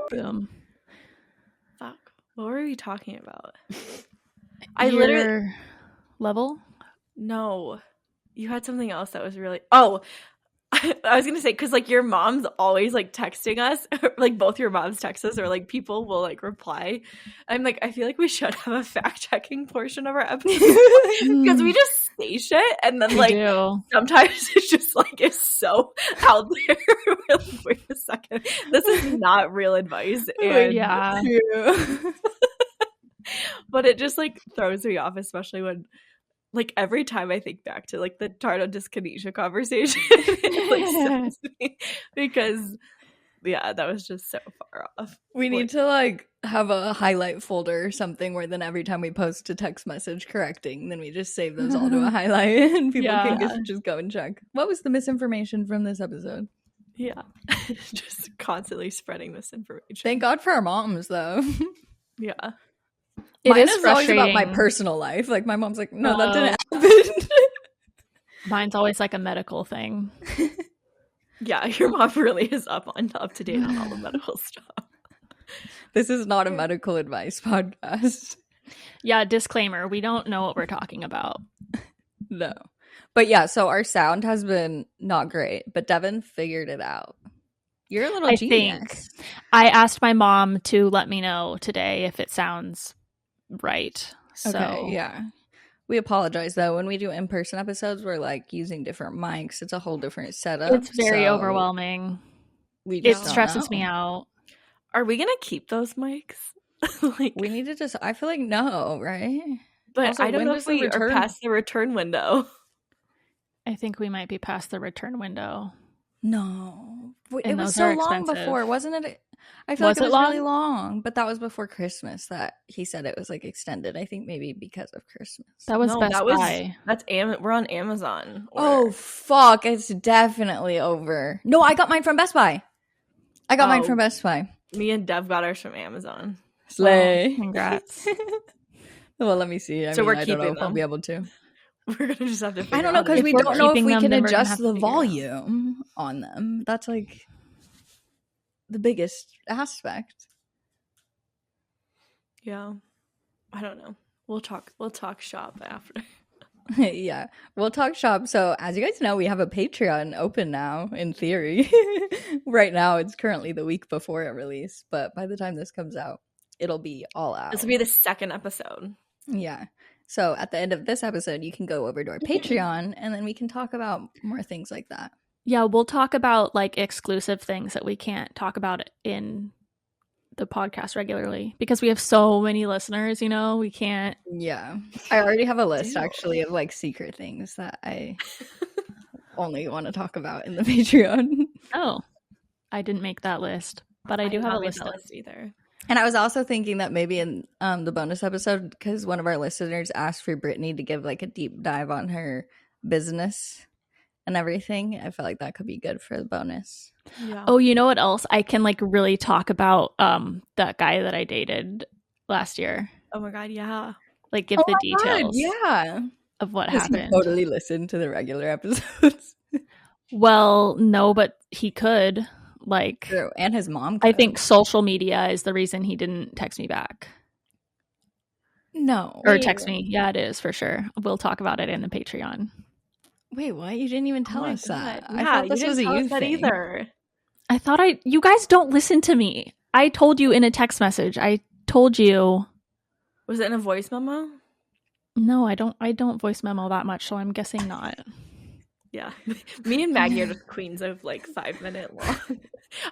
Boom. Fuck. What were we talking about? I literally level. No, you had something else that was really. Oh, I was gonna say because like your mom's always like texting us, like both your moms text us, or like people will like reply. I'm like, I feel like we should have a fact checking portion of our episode because we just say shit and then like sometimes it's just like it's so out there. Like, wait a second, this is not real advice. And yeah. But it just like throws me off, especially when like every time I think back to like the Tardo dyskinesia conversation, it like sends me because yeah, that was just so far off. We need to like have a highlight folder or something where then every time we post a text message correcting, then we just save those all to a highlight and people can just go and check. What was the misinformation from this episode? Yeah. Just constantly spreading misinformation. Thank God for our moms though. Yeah. Mine is always about my personal life. Like my mom's like, no, that didn't happen. Mine's always like a medical thing. Yeah, your mom really is up to date on all the medical stuff. This is not a medical advice podcast. Yeah, disclaimer, we don't know what we're talking about. No. But yeah, so our sound has been not great, but Devon figured it out. You're a little genius. I asked my mom to let me know today if it sounds right. So okay, yeah. We apologize though. When we do in-person episodes, we're like using different mics. It's a whole different setup. It's very overwhelming. It stresses me out. Are we gonna keep those mics? Like we need to just. I feel like no, right? But also, I don't know if we are past the return window. I think we might be past the return window. No, it was so long before, wasn't it? I feel like it was really long, but that was before Christmas that he said it was like extended. I think maybe because of Christmas. That was Best Buy. We're on Amazon. Oh fuck! It's definitely over. No, I got mine from Best Buy. Me and Dev got ours from Amazon. Slay! Congrats. Well, let me see. I don't know if I'll be able to. We're gonna just have to. I don't know because we don't know if we can adjust the volume on them. That's like the biggest aspect. Yeah, I don't know. We'll talk shop after. Yeah, we'll talk shop. So as you guys know, we have a Patreon open now. In theory, right now it's currently the week before it release, but by the time this comes out, it'll be all out. This will be the second episode. Yeah. So at the end of this episode, you can go over to our Patreon and then we can talk about more things like that. Yeah, we'll talk about like exclusive things that we can't talk about in the podcast regularly because we have so many listeners, you know, we can't. Yeah. I already have a list actually of like secret things that I only want to talk about in the Patreon. Oh, I didn't make that list, but I do have a list either. And I was also thinking that maybe in the bonus episode, because one of our listeners asked for Brittany to give like a deep dive on her business and everything. I felt like that could be good for the bonus. Yeah. Oh, you know what else? I can like really talk about that guy that I dated last year. Oh my God, yeah. Like give the details of what happened. He totally listen to the regular episodes. Well, no, but he could. Like, true. And his mom could. I think social media is the reason he didn't text me back. No. Or text me. Yeah, it is for sure. We'll talk about it in the Patreon. Wait, what? You didn't even tell us that. Yeah, I thought this was a you thing. Either. I thought you guys don't listen to me. I told you in a text message. I told you. Was it in a voice memo? No, I don't voice memo that much, so I'm guessing not. Yeah, me and Maggie are just queens of like 5-minute long.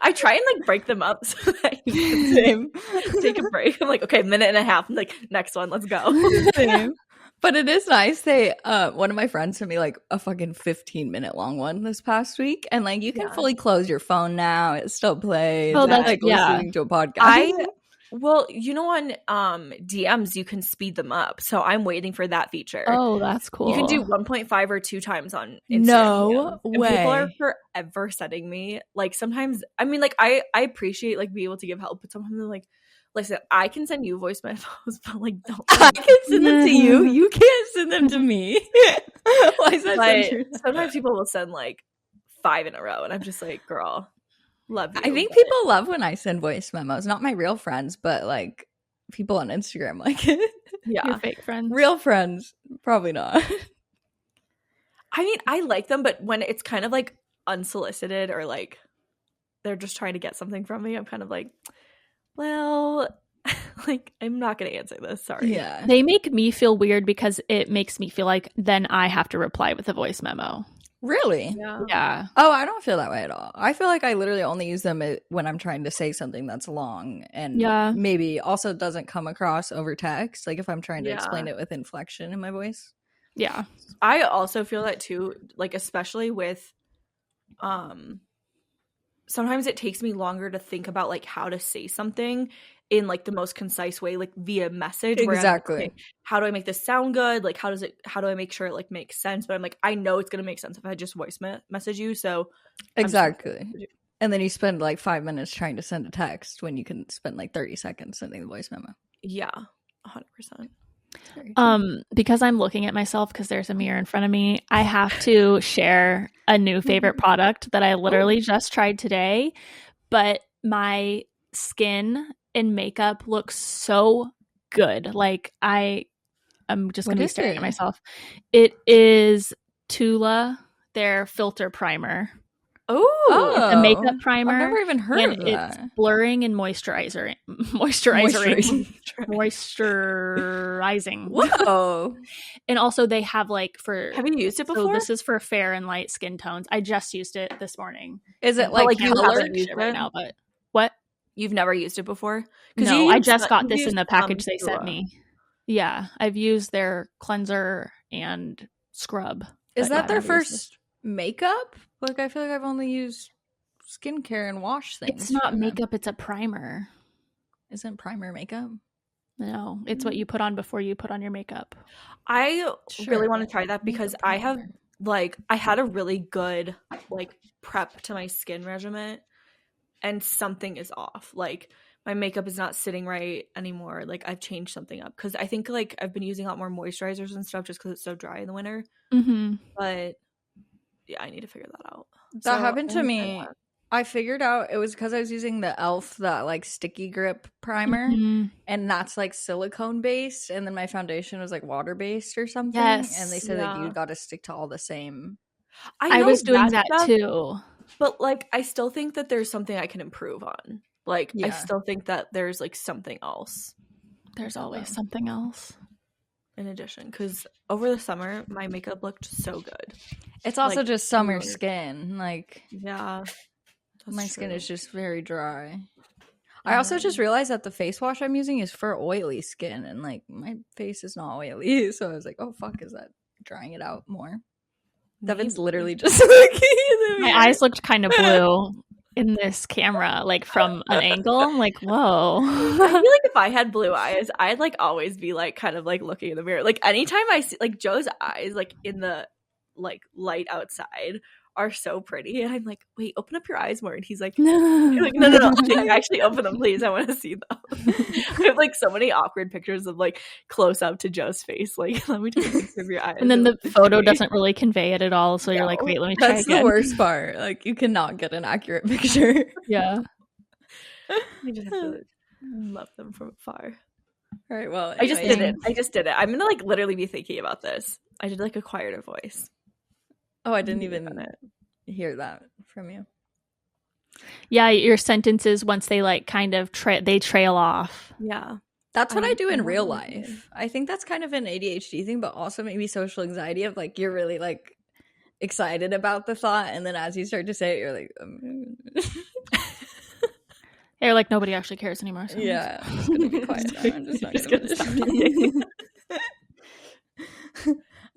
I try and like break them up so that you can take a break. I'm like, okay, 1.5 minutes. I'm like, next one, let's go. Same. But it is nice. They one of my friends sent me like a fucking 15-minute long one this past week, and like you can fully close your phone now. It still plays. Oh, that's like listening to a podcast. Well, you know, on DMs you can speed them up, so I'm waiting for that feature. Oh, that's cool. You can do 1.5 or 2 times on Instagram. No way. People are forever sending me like sometimes. I mean, like I appreciate like being able to give help, but sometimes I'm like, listen, I can send you voice memos, but like don't. I can send them to you. You can't send them to me. Why is that so true? Sometimes people will send like 5 in a row, and I'm just like, girl. love you. I think but- people love when I send voice memos. Not my real friends, but like people on Instagram like it. Yeah. Your fake friends. Real friends, probably not. I mean, I like them, but when it's kind of like unsolicited or like they're just trying to get something from me, I'm kind of like, well, like I'm not going to answer this. Sorry. Yeah. They make me feel weird because it makes me feel like then I have to reply with a voice memo. Really? Yeah. Yeah. Oh, I don't feel that way at all. I feel like I literally only use them when I'm trying to say something that's long and Yeah. maybe also doesn't come across over text. Like if I'm trying to Yeah. explain it with inflection in my voice. Yeah. I also feel that too, like especially with sometimes it takes me longer to think about like how to say something in like the most concise way, like via message. Where I'm like, Exactly. okay, how do I make this sound good? Like how do I make sure it like makes sense? But I'm like, I know it's gonna make sense if I just voice message you. So Exactly. And then you spend like 5 minutes trying to send a text when you can spend like 30 seconds sending the voice memo. yeah, 100%. Because I'm looking at myself because there's a mirror in front of me, I have to share a new favorite product that I literally just tried today. But my skin and makeup looks so good. Like I'm just gonna be staring at myself. It is Tula, their filter primer. Oh, A makeup primer. I've never even heard and of that. it's blurring and moisturizing. Whoa. And also they have like for have you used it before? so this is for fair and light skin tones. I just used it this morning. Is it But, like you colored? haven't used right it? now, but what? You've never used it before? No, I just got you this in used, the package they sent Tula. me. Yeah, I've used their cleanser and scrub. Is but that their I've never used first makeup? Like I feel like I've only used skincare and wash things. It's not from them. makeup, it's a primer. Isn't primer makeup? No, it's what you put on before you put on your makeup. I really Sure, want to but try that because makeup I have primer. like I had a really good like prep to my skin regimen and something is off. Like my makeup is not sitting right anymore. Like I've changed something up because I think like I've been using a lot more moisturizers and stuff just because it's so dry in the winter. Mm-hmm. But yeah, I need to figure that out. That So, happened to I'm me. trying that. I figured out it was because I was using the e.l.f. that like sticky grip primer, Mhm. and that's like silicone based, and then my foundation was like water based or something. Yes, and they said like yeah. you got to stick to all the same. I know was doing that stuff, too. but like I still think that there's something I can improve on. Like I Yeah. still think that there's like something else There's always something else. in addition because over the summer my makeup looked so good. It's also Like, just summer really. skin. Like Yeah, that's my skin true. is just very dry. I also just realized that the face wash I'm using is for oily skin, and like my face is not oily, so I was like, "Oh fuck, is that drying it out more?" Devin's Maybe. literally just looking in the My mirror. eyes looked kind of blue in this camera, like from an angle. I'm like, whoa. I feel like if I had blue eyes, I'd like always be like kind of like looking in the mirror. Like anytime I see like Joe's eyes, like in the like light outside, are so pretty, and I'm like, wait, open up your eyes more, and he's like, I'm like, no, like, actually open them, please. I want to see them. I have like so many awkward pictures of like close up to Joe's face. Like, let me take a picture of your eyes. And then the It's photo pretty. doesn't really convey it at all. So you're like, No, wait, let me try That's again. the worst part. Like you cannot get an accurate picture. Yeah. You just have to love them from afar. All right, well, I just anyway. did it. I'm gonna like literally be thinking about this. I did like acquired a voice. Oh, I didn't Thinking even about it. hear that from you. Yeah, your sentences, once they like kind of they trail off. Yeah. That's what I do in I'm real not really life. I think that's kind of an ADHD thing, but also maybe social anxiety of like you're really like excited about the thought, and then as you start to say it, you're like, They're like, nobody actually cares anymore. So yeah, I'm just gonna be quiet now. I'm just not Just gonna gonna stop finish.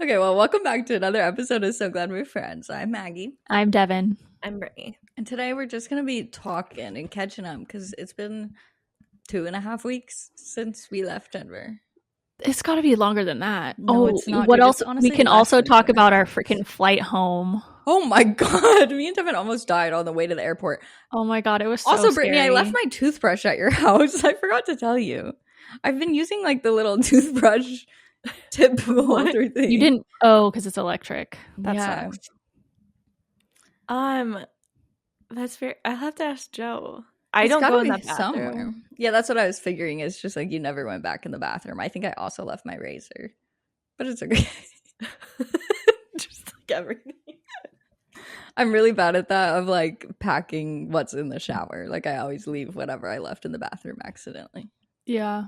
Okay, well, welcome back to another episode of So Glad We're Friends. I'm Maggie, I'm Devin. I'm Brittany. and today we're just gonna be talking and catching up because it's been 2.5 weeks since we left Denver. It's got to be longer than that. No, it's not, What dude. else? It's honestly We can less also than talk 2.5 about our weeks. freaking flight home. Oh my god, me and Devin almost died on the way to the airport. Oh my god, it was so Also, Brittany, I scary. left my toothbrush at your house. I forgot to tell you. I've been using like the little toothbrush tip holder thing. You didn't. Oh, 'cause because it's electric. That Yeah. sucks. That's fair. I'll have to ask Joe. I It's don't gotta go in be that bathroom. somewhere. Yeah, that's what I was figuring. It's just like you never went back in the bathroom. I think I also left my razor, but it's okay. Just like everything. I'm really bad at that of like packing what's in the shower. Like I always leave whatever I left in the bathroom accidentally. Yeah.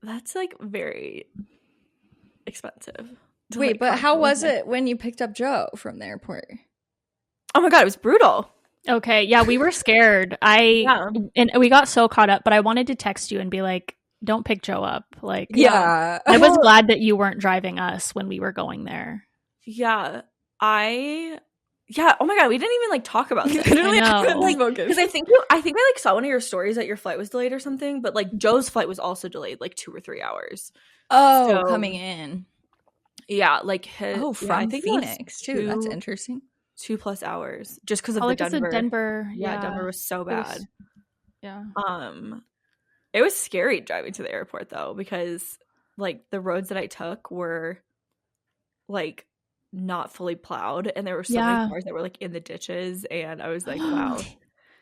That's like very expensive. Wait, but how was it when you picked up Joe from the airport? Oh my God, it was brutal. Okay. Yeah, we were scared. And we got so caught up, but I wanted to text you and be like, don't pick Joe up. Like, yeah. I was glad that you weren't driving us when we were going there. Yeah. Oh my God, we didn't even like talk about this. Literally, I know. Because I think I like saw one of your stories that your flight was delayed or something, but like Joe's flight was also delayed like 2 or 3 hours. Oh, coming in. Yeah, like his. From I think Phoenix too. That's interesting. 2+ hours just because of Oh, the like Denver. Denver. Yeah, Denver was so bad. Yeah. It was scary driving to the airport though, because like the roads that I took were like not fully plowed, and there were so many cars that were like in the ditches, and I was like, wow.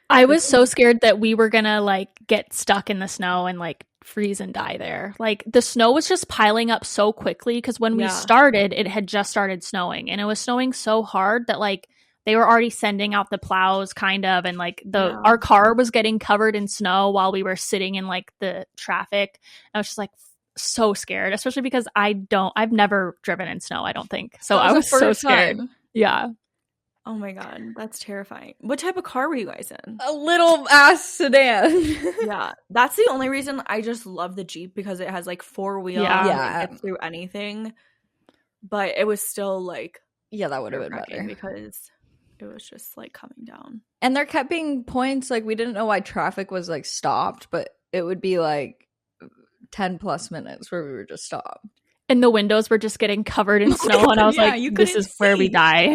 I was so scared that we were gonna like get stuck in the snow and like freeze and die there. Like the snow was just piling up so quickly because when we started, it had just started snowing, and it was snowing so hard that like they were already sending out the plows kind of, and like our car was getting covered in snow while we were sitting in like the traffic. I was just like so scared, especially because I've never driven in snow, I don't think. So I was so scared. Yeah. Oh my God, that's terrifying. What type of car were you guys in? A little ass sedan. Yeah, that's the only reason I just love the Jeep, because it has like 4 wheels. Yeah, it gets through anything. But it was still like, yeah, that would have been better because it was just like coming down. And there kept being points like we didn't know why traffic was like stopped, but it would be like 10+ minutes where we were just stopped. And the windows were just getting covered in snow, and I was like, this is where we die.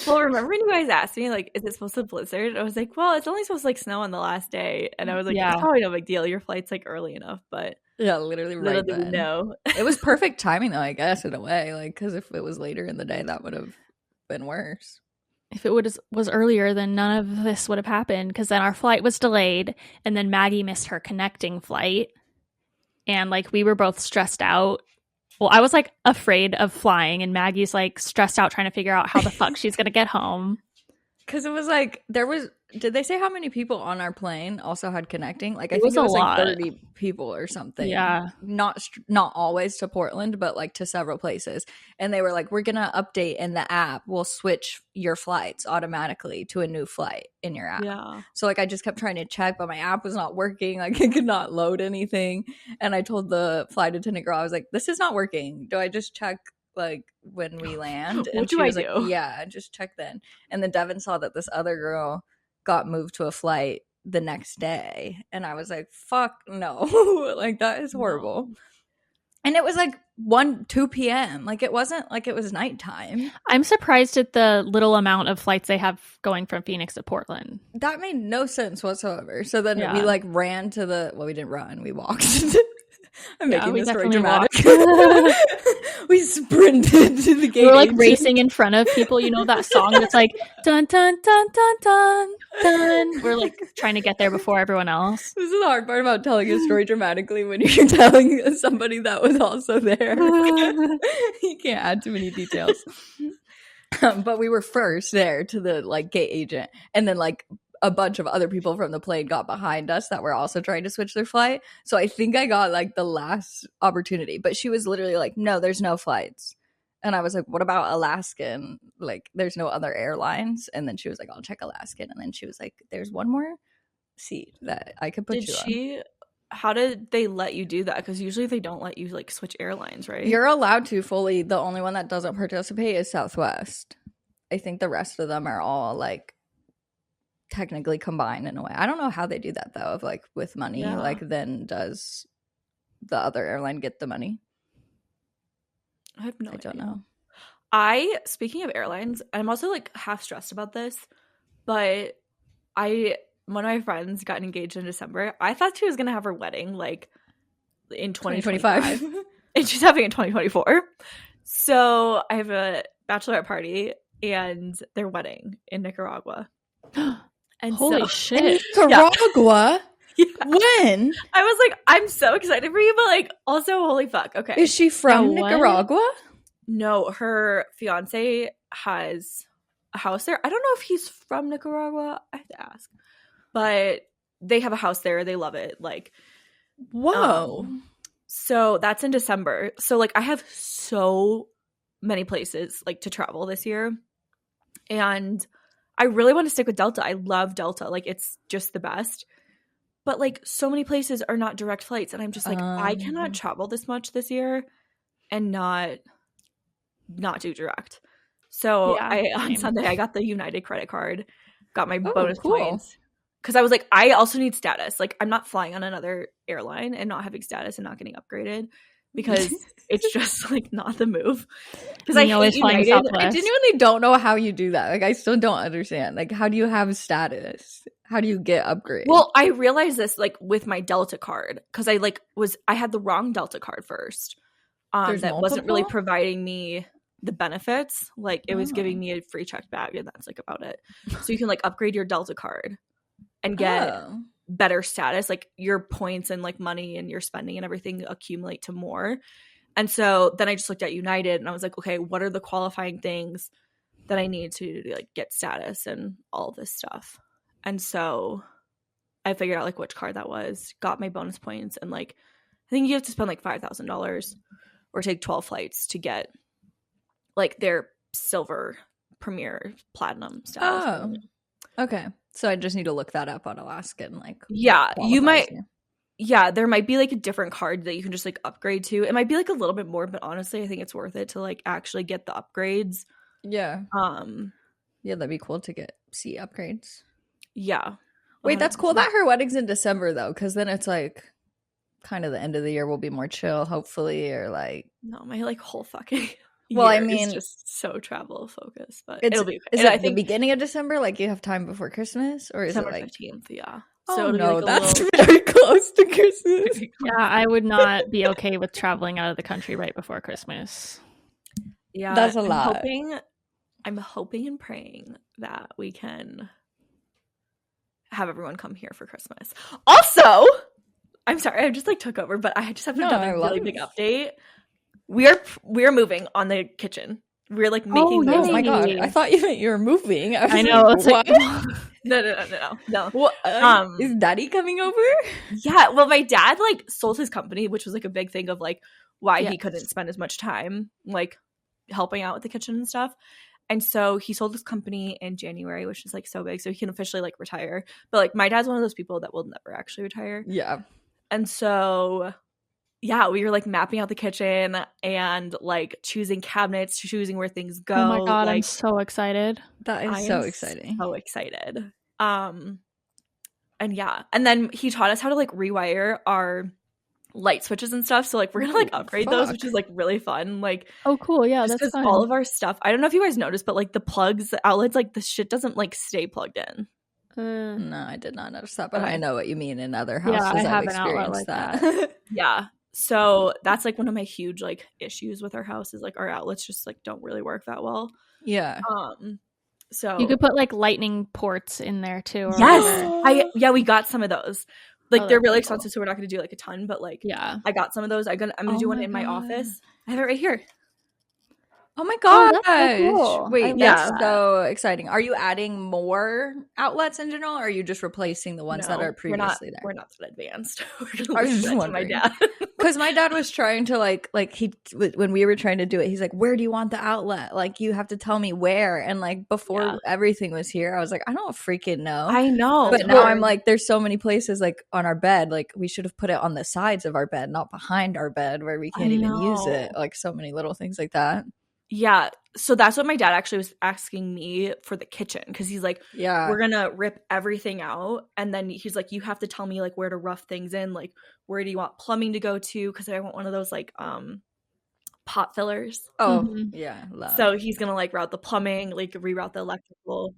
Well, remember when you guys asked me, like, is it supposed to blizzard? I was like, well, it's only supposed to like snow on the last day. And I was like, it's probably no big deal. Your flight's like early enough, but yeah, literally right then. No. It was perfect timing though, I guess, in a way. Like, because if it was later in the day, that would have been worse. If it was earlier, then none of this would have happened, because then our flight was delayed, and then Maggie missed her connecting flight. And like we were both stressed out. Well, I was like afraid of flying, and Maggie's like stressed out trying to figure out how the fuck she's gonna get home. Because it was like did they say how many people on our plane also had connecting? Like I think it was it was a lot. Like 30 people or something. Yeah, not always to Portland, but like to several places. And they were like, we're gonna update in the app. We'll switch your flights automatically to a new flight in your app. Yeah. So like I just kept trying to check, but my app was not working. Like it could not load anything. And I told the flight attendant girl, I was like, this is not working. Do I just check like when we land? And what she do was I like, do? yeah, just check then. And then Devin saw that this other girl got moved to a flight the next day, and I was like, fuck no. Like that is horrible. No. And it was like 2 p.m. Like it wasn't like it was nighttime. I'm surprised at the little amount of flights they have going from Phoenix to Portland. That made no sense whatsoever. So then we like ran to we didn't run, we walked. I'm making this very dramatic. We sprinted to the gate. We were like racing in front of people. You know that song that's like dun dun dun dun dun dun. We're like trying to get there before everyone else. This is the hard part about telling a story dramatically when you're telling somebody that was also there. You can't add too many details. But we were first there to the like gate agent, and then like a bunch of other people from the plane got behind us that were also trying to switch their flight. So I think I got like the last opportunity, but she was literally like, no, there's no flights. And I was like, what about Alaskan? Like there's no other airlines. And then she was like, I'll check Alaskan. And then she was like, there's one more seat that I could put you on. How did they let you do that? Because usually they don't let you like switch airlines, right? You're allowed to fully. The only one that doesn't participate is Southwest. I think the rest of them are all like technically combined in a way. I don't know how they do that though, of like with money. Like then does the other airline get the money? I have no idea. I don't know. Speaking of airlines, I'm also like half stressed about this, but one of my friends got engaged in December. I thought she was gonna have her wedding like in 2025. And she's having it in 2024. So I have a bachelorette party and their wedding in Nicaragua. And Holy so shit. Nicaragua? yeah. When? I was like, I'm so excited for you, but like also holy fuck. Okay. Is she from what? Nicaragua? No, her fiance has a house there. I don't know if he's from Nicaragua. I have to ask. But they have a house there. They love it. Like, Whoa. so that's in December. So like I have so many places like to travel this year. And I really want to stick with Delta. I love Delta. Like it's just the best. But like so many places are not direct flights. And I'm just like, I cannot travel this much this year and not do direct. So Yeah, on same. Sunday I got the United credit card, got my Oh, bonus cool. points. Because I was like, I also need status. Like I'm not flying on another airline and not having status and not getting upgraded because it's just like not the move. Because I always hate flying United. Southwest. I genuinely don't know how you do that. Like, I still don't understand. Like, how do you have status? How do you get upgrade? Well, I realized this like with my Delta card because I had the wrong Delta card first. There's That wasn't really multiple? providing me the benefits. Like it was giving me a free checked bag and that's like about it. So you can like upgrade your Delta card and get better status. Like your points and like money and your spending and everything accumulate to more. And so then I just looked at United and I was like, okay, what are the qualifying things that I need to like get status and all this stuff? And so I figured out like which card that was, got my bonus points, and like I think you have to spend like $5,000 or take 12 flights to get like their silver, premier, platinum status. Oh, okay. So I just need to look that up on Alaska and like Yeah, you might. you. Yeah, there might be like a different card that you can just like upgrade to. It might be like a little bit more, but honestly, I think it's worth it to like actually get the upgrades. Yeah. Um, Yeah, that'd be cool to get seat upgrades. yeah. Wait, that's cool 100%. that her wedding's in December though, because then it's like kind of the end of the year will be more chill, hopefully, or like. No, my like whole fucking. Well, I year mean, is just so travel focused, but it's, it'll be. Is and it I the think beginning of December? Like you have time before Christmas, or is December it like 15th? Yeah. Oh So it'll no, be like a that's little. very close to Christmas. Yeah, I would not be okay with traveling out of the country right before Christmas. Yeah, That's a lot. I'm hoping and praying that we can have everyone come here for Christmas. Also, I'm sorry, I just like took over, but I just have another really big update. We are moving on the kitchen. We're like making no. Oh my god! I thought you meant you were moving. I know. It's like, No. What? Is Daddy coming over? Yeah, well, my dad like sold his company, which was like a big thing of like why Yes. he couldn't spend as much time like helping out with the kitchen and stuff. And so he sold his company in January, which is like so big, so he can officially like retire. But like my dad's one of those people that will never actually retire. Yeah. And so yeah, we were like mapping out the kitchen and like choosing cabinets, choosing where things go. oh my god, like, I'm so excited. That is I so am exciting. So excited. And yeah, and then he taught us how to like rewire our light switches and stuff. So like we're gonna like upgrade those, which is like really fun. Like Oh, cool. Yeah, just that's because fun. all of our stuff, I don't know if you guys noticed, but like the plugs, the outlets, like the shit doesn't like stay plugged in. No, I did not notice that, but Okay. I know what you mean in other Yeah, houses. I have I've an outlet experienced like that. Yeah. So that's like one of my huge like issues with our house is like our outlets just like don't really work that well. Yeah. So You could put like lightning ports in there too. Or yes, whatever. we got some of those. Like Oh, they're that's really cool. expensive, so we're not going to do like a ton, but like Yeah. I got some of those. I'm gonna Oh do one my in my God. office. I have it right here. Oh my Oh, gosh. that's so cool. I Wait, love that's that. so exciting. Are you adding more outlets in general, or are you just replacing the ones that No, are previously we're there? not that advanced. I was just My wondering. dad. Because my dad was trying to like when we were trying to do it, he's like, where do you want the outlet? Like, you have to tell me where. And like before everything was here, I was like, I don't freaking know. I know. But now I'm like, there's so many places like on our bed, like we should have put it on the sides of our bed, not behind our bed where we can't even use it. Like so many little things like that. Yeah. So that's what my dad actually was asking me for the kitchen, because he's like, Yeah. we're gonna rip everything out, and then he's like, you have to tell me like where to rough things in, like where do you want plumbing to go to, because I want one of those like pot fillers. Oh, Mhm. yeah. Love. So he's gonna like route the plumbing, like reroute the electrical.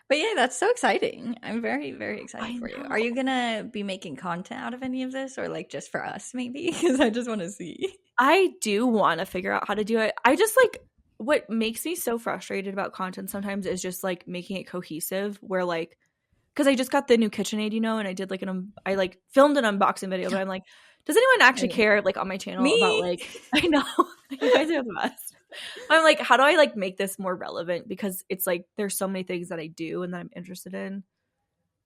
But yeah, that's so exciting. I'm very, very excited I for you. know. Are you gonna be making content out of any of this, or like just for us maybe? Because I just want to see. I do want to figure out how to do it. I just like, what makes me so frustrated about content sometimes is just like making it cohesive, where like, because I just got the new KitchenAid, you know, and I did like I like filmed an unboxing video, but I'm like, does anyone actually care like on my channel about like I know you guys are the best. I'm like, how do I like make this more relevant, because it's like there's so many things that I do and that I'm interested in,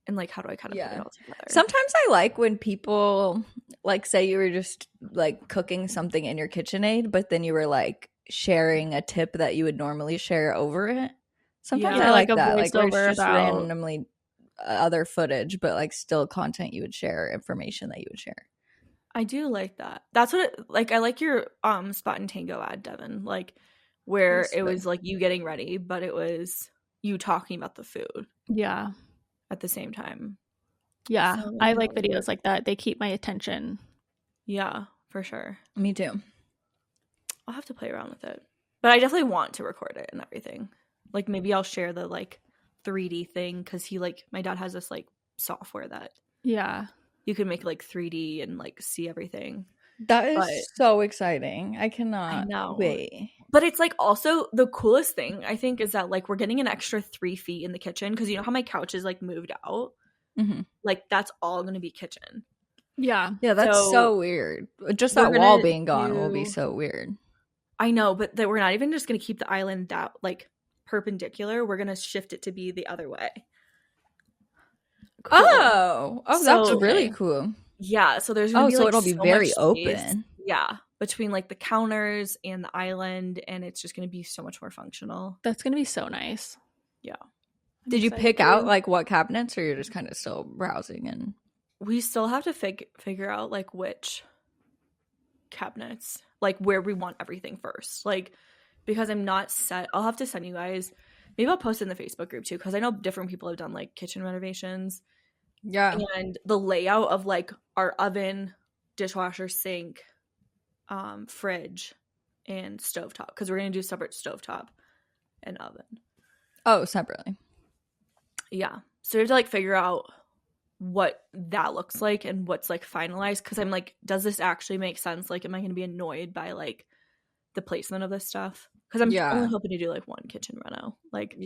and like how do I kind of put it all together? Sometimes I like when people like say you were just like cooking something in your KitchenAid, but then you were like sharing a tip that you would normally share over it. Sometimes I like that, like where it's just randomly other footage, but like still content you would share, information that you would share. I do like that. That's what like I like your Spot and Tango ad, Devon, like where it was like you getting ready, but it was you talking about the food. Yeah. At the same time. Yeah. So, I like videos like that. They keep my attention. Yeah, for sure. Me too. I'll have to play around with it. But I definitely want to record it and everything. Like maybe I'll share the like 3D thing, because he like my dad has this like software that you can make like 3D and like see everything. That is so exciting. I cannot wait. But it's like also the coolest thing I think is that like we're getting an extra 3 feet in the kitchen, because you know how my couch is like moved out? Mm-hmm. Like that's all going to be kitchen. Yeah. Yeah, that's so weird. Just that wall being gone will be so weird. I know, but we're not even just going to keep the island that like perpendicular. We're going to shift it to be the other way. Cool. Oh, that's really cool. Yeah, so there's gonna be, like, it'll be very open. Yeah, between like the counters and the island, and it's just gonna be so much more functional. That's gonna be so nice. Yeah. Did you pick out like what cabinets, or you're just kind of still browsing? And we still have to figure out like which cabinets, like where we want everything first, like because I'm not set. I'll have to send you guys. Maybe I'll post it in the Facebook group too, because I know different people have done like kitchen renovations. Yeah. And the layout of like our oven, dishwasher, sink, fridge, and stovetop, because we're going to do separate stovetop and oven. Oh, separately. Yeah. So we have to like figure out what that looks like and what's like finalized, because I'm like, does this actually make sense? Like, am I going to be annoyed by like the placement of this stuff? Because I'm only hoping to do like one kitchen reno. Like,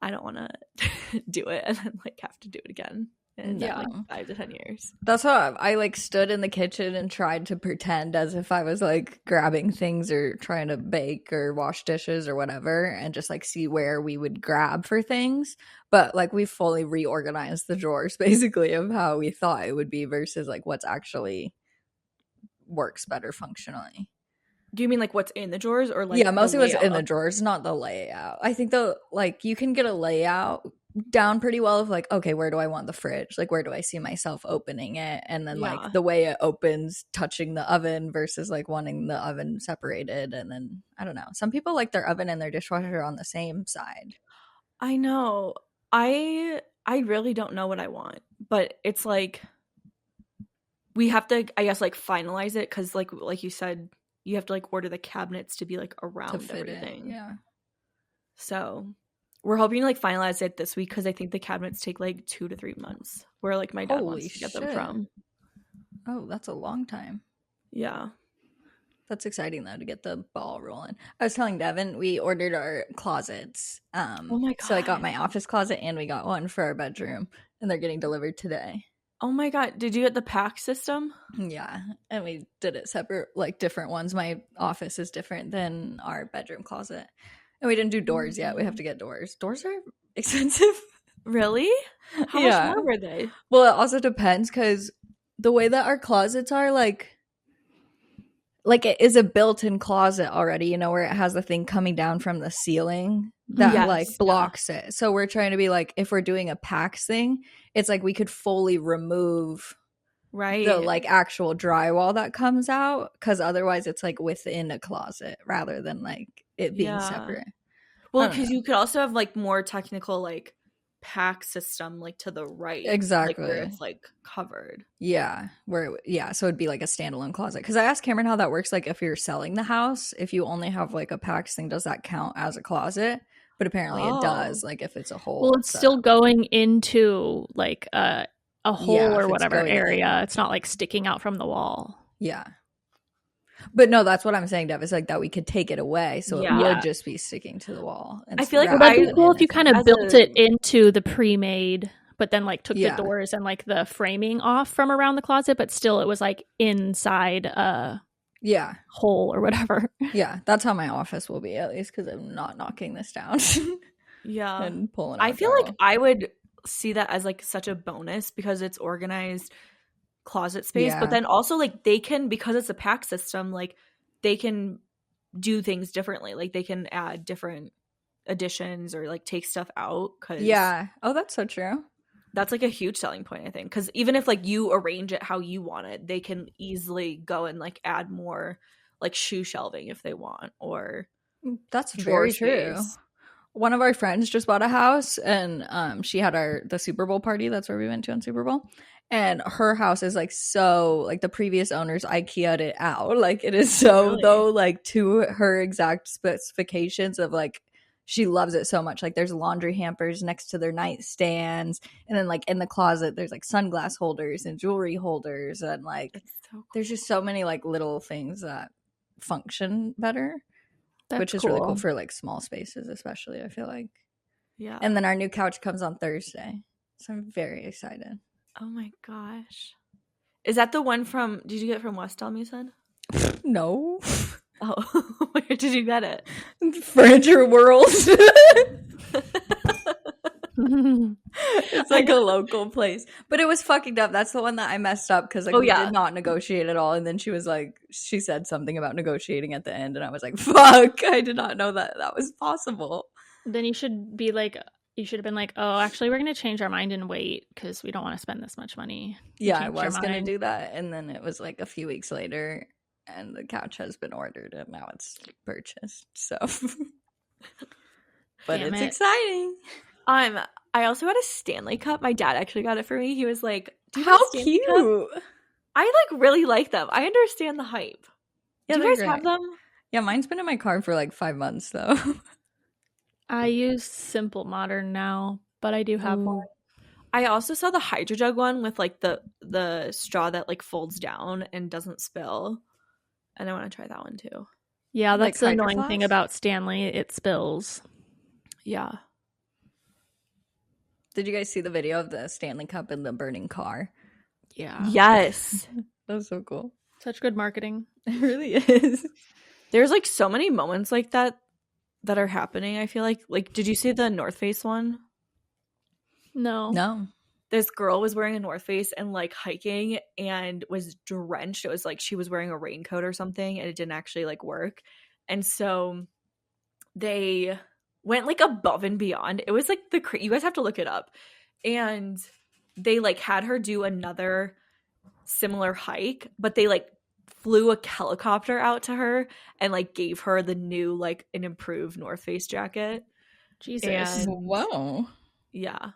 I don't want to do it and then like have to do it again in like 5 to 10 years. That's how I like stood in the kitchen and tried to pretend as if I was like grabbing things or trying to bake or wash dishes or whatever, and just like see where we would grab for things. But like we fully reorganized the drawers basically of how we thought it would be versus like what's actually works better functionally. Do you mean like what's in the drawers, or like mostly what's in the drawers, not the layout. I think you can get a layout down pretty well of like, okay, where do I want the fridge? Like, where do I see myself opening it? And then like the way it opens touching the oven versus like wanting the oven separated. And then I don't know. Some people like their oven and their dishwasher on the same side. I know. I really don't know what I want, but it's like we have to, I guess, like finalize it, because like you said, you have to like order the cabinets to be like around everything. Yeah. So we're hoping to like finalize it this week, because I think the cabinets take like 2 to 3 months, where like my dad wants to get them from. Oh, that's a long time. Yeah. That's exciting though, to get the ball rolling. I was telling Devon we ordered our closets. Oh my God. So I got my office closet and we got one for our bedroom, and they're getting delivered today. Oh my God. Did you get the pack system? Yeah. And we did it separate, like different ones. My office is different than our bedroom closet. And we didn't do doors yet. We have to get doors. Doors are expensive. Really? How much more were they? Well, it also depends, because the way that our closets are, like it is a built-in closet already, you know, where it has the thing coming down from the ceiling that like blocks it. So we're trying to be like, if we're doing a PAX thing, it's like we could fully remove the like actual drywall that comes out, because otherwise it's like within a closet rather than like it being separate. Well, because you could also have like more technical like PAX system like to the right, exactly, like, where it's like covered. So it'd be like a standalone closet, because I asked Cameron how that works, like if you're selling the house, if you only have like a PAX thing, does that count as a closet? But apparently it does, like if it's a whole. Well, it's still going into like a hole or whatever area. It's not like sticking out from the wall. Yeah. But no, that's what I'm saying, Dev, is like that we could take it away, so it would just be sticking to the wall. I feel like that'd be cool if you kind of built it into the pre-made but then like took the doors and like the framing off from around the closet, but still it was like inside a hole or whatever. Yeah, that's how my office will be, at least, because I'm not knocking this down. And pulling out I feel like I would see that as like such a bonus because it's organized closet space, but then also like they can, because it's a pack system, like they can do things differently. Like they can add different additions or like take stuff out. That's so true. That's like a huge selling point, I think, because even if like you arrange it how you want it, they can easily go and like add more like shoe shelving if they want, or that's very true. One of our friends just bought a house, and she had the Super Bowl party. That's where we went to on Super Bowl. And her house is like so like the previous owners IKEA'd it out. Like it is so though like to her exact specifications of like she loves it so much. Like there's laundry hampers next to their nightstands, and then like in the closet there's like sunglass holders and jewelry holders, and like so cool. There's just so many like little things that function better. Which is really cool for like small spaces, especially, I feel like. Yeah. And then our new couch comes on Thursday. So I'm very excited. Oh my gosh. Is that the one did you get it from West Elm, you said? No. Oh, where did you get it? Furniture World. It's like a local place, but it was fucking up. That's the one that I messed up because like we did not negotiate at all, and then she said something about negotiating at the end, and I was like, fuck, I did not know that was possible. Then you should have been like, oh, actually we're gonna change our mind and wait because we don't want to spend this much money. I was gonna do that, and then it was like a few weeks later and the couch has been ordered and now it's purchased, so but it's exciting. I also had a Stanley Cup. My dad actually got it for me. He was like, how cute. Cup? I like really like them. I understand the hype. Do you guys have them? Yeah, mine's been in my car for like 5 months though. I use Simple Modern now, but I do have one. I also saw the Hydro Jug one with like the straw that like folds down and doesn't spill. And I want to try that one too. Yeah, that's like the annoying thing about Stanley. It spills. Yeah. Did you guys see the video of the Stanley Cup in the burning car? Yeah. Yes. That was so cool. Such good marketing. It really is. There's like so many moments like that are happening. I feel like did you see the North Face one? No. This girl was wearing a North Face and like hiking and was drenched. It was like she was wearing a raincoat or something and it didn't actually like work. And so they went like above and beyond. It was like you guys have to look it up. And they like had her do another similar hike, but they like flew a helicopter out to her and like gave her the new like an improved North Face jacket. Jesus. And, whoa. Yeah.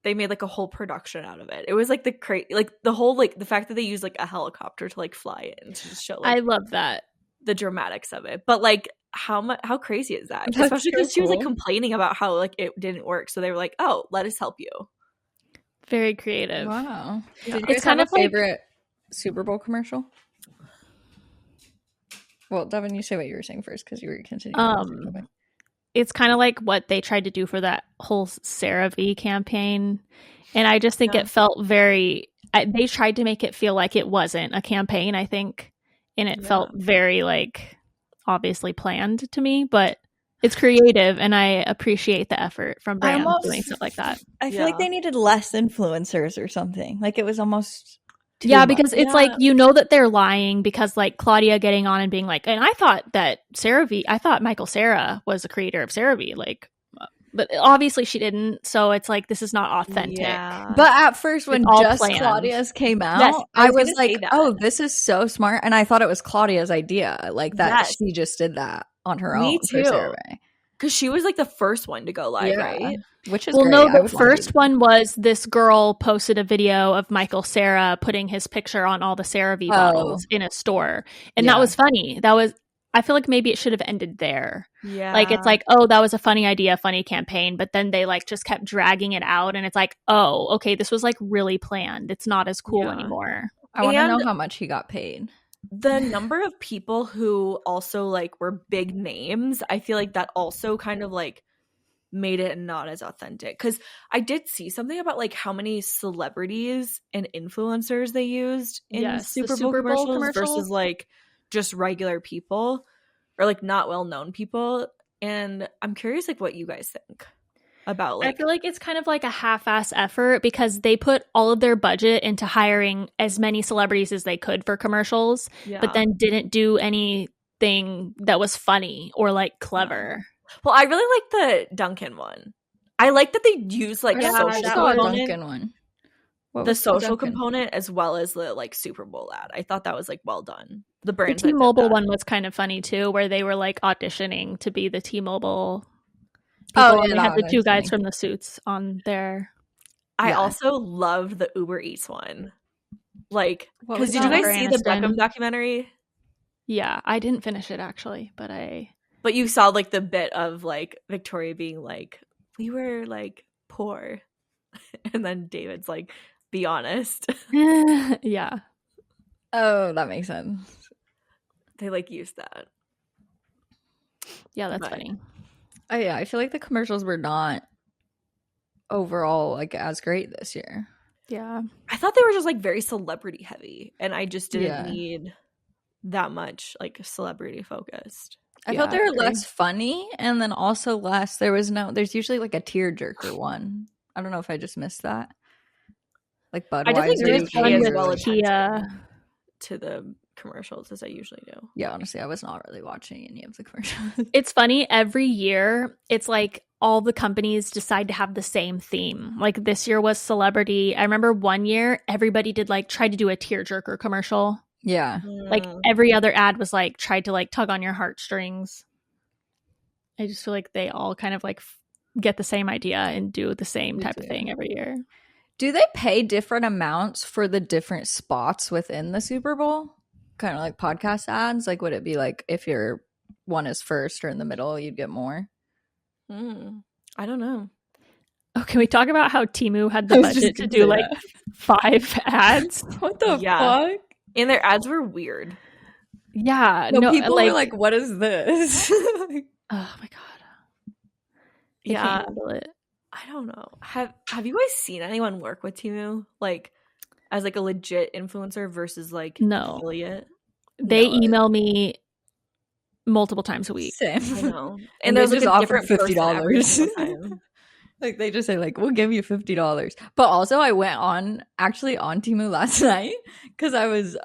They made like a whole production out of it. It was like the whole like the fact that they used like a helicopter to like fly it and to just show like I love that. The dramatics of it. But like how crazy is that? That's especially because so she was like cool. complaining about how like it didn't work, so they were like, oh, let us help you. Very creative. Wow. Yeah. Did you guys have a favorite Super Bowl commercial? Well, Devin, you say what you were saying first because you were continuing. It's kind of like what they tried to do for that whole CeraVe campaign, and I just think it felt very they tried to make it feel like it wasn't a campaign, I think, and it felt very like obviously planned to me, but it's creative and I appreciate the effort from brands doing stuff like that. I feel like they needed less influencers or something. Like it was almost because it's like, you know that they're lying because like Claudia getting on and being like, and I thought that Michael Cera was the creator of CeraVe, like, but obviously she didn't. So it's like, this is not authentic. Yeah. But at first when just planned. Claudia's came out, Yes, I was like, oh, this is so smart. And I thought it was Claudia's idea. Like that she just did that on her own. Me too. For CeraVe. Because she was like the first one to go live, right? Which is great. No, the first one was this girl posted a video of Michael Cera putting his picture on all the CeraVe bottles in a store. And that was funny. I feel like maybe it should have ended there. Yeah. Like, it's like, oh, that was a funny idea, funny campaign. But then they like just kept dragging it out. And it's like, oh, okay, this was like really planned. It's not as cool anymore. I want to know how much he got paid. The number of people who also like were big names, I feel like that also kind of like made it not as authentic. Because I did see something about like how many celebrities and influencers they used in Yes, the Super Super Bowl Bowl commercials commercials. versus like just regular people or like not well-known people. And I'm curious like what you guys think about like I feel like it's kind of like a half-ass effort because they put all of their budget into hiring as many celebrities as they could for commercials, but then didn't do anything that was funny or like clever. Well, I really like the Duncan one. I like that they use like Yeah, social that was component, Duncan one. What the was social Duncan? component as well as the like Super Bowl ad. I thought that was like well done. The The brands that did T-Mobile that. one was kind of funny too, where they were like auditioning to be the T-Mobile people, Oh, and yeah, they had that the one two was guys funny. from the Suits on there. I Yeah. also loved the Uber Eats one. Like, What because was did you that? guys see the Aniston. Beckham documentary? Yeah, I didn't finish it actually, but But you saw like the bit of like Victoria being like, we were like poor. And then David's like, be honest. yeah. Oh, that makes sense. They like used that. Yeah, that's But- funny. Oh yeah, I feel like the commercials were not overall like as great this year. Yeah. I thought they were just like very celebrity heavy, and I just didn't Yeah. need that much like celebrity focused. I Yeah, felt they I were agree. less funny, and then also less. There's usually like a tearjerker one. I don't know if I just missed that. Like Budweiser. I definitely There didn't is pay one as with well Kia. attention to the commercials as I usually do. Yeah, honestly, I was not really watching any of the commercials. It's funny, every year it's like all the companies decide to have the same theme. Like this year was celebrity. I remember one year everybody tried to do a tearjerker commercial. Yeah. Like every other ad was like tried to like tug on your heartstrings. I just feel like they all kind of like get the same idea and do the same They type of do. thing every year. Do they pay different amounts for the different spots within the Super Bowl? Kind of like podcast ads? Like, would it be like if your one is first or in the middle, you'd get more? I don't know. Oh, can we talk about how Temu had I the was just budget to gonna do say like 5 ads? What the Yeah. fuck? And their ads were weird. Yeah. No, people were like, what is this? oh my God. I Yeah. can't handle it. I don't know. Have you guys seen anyone work with Temu like as like a legit influencer versus like No. affiliate? They No, email me multiple times a week. Same. I know. And And they there's just like a offer different person every $50. single time. Like they just say like we'll give you $50. But also I went on Temu last night because I was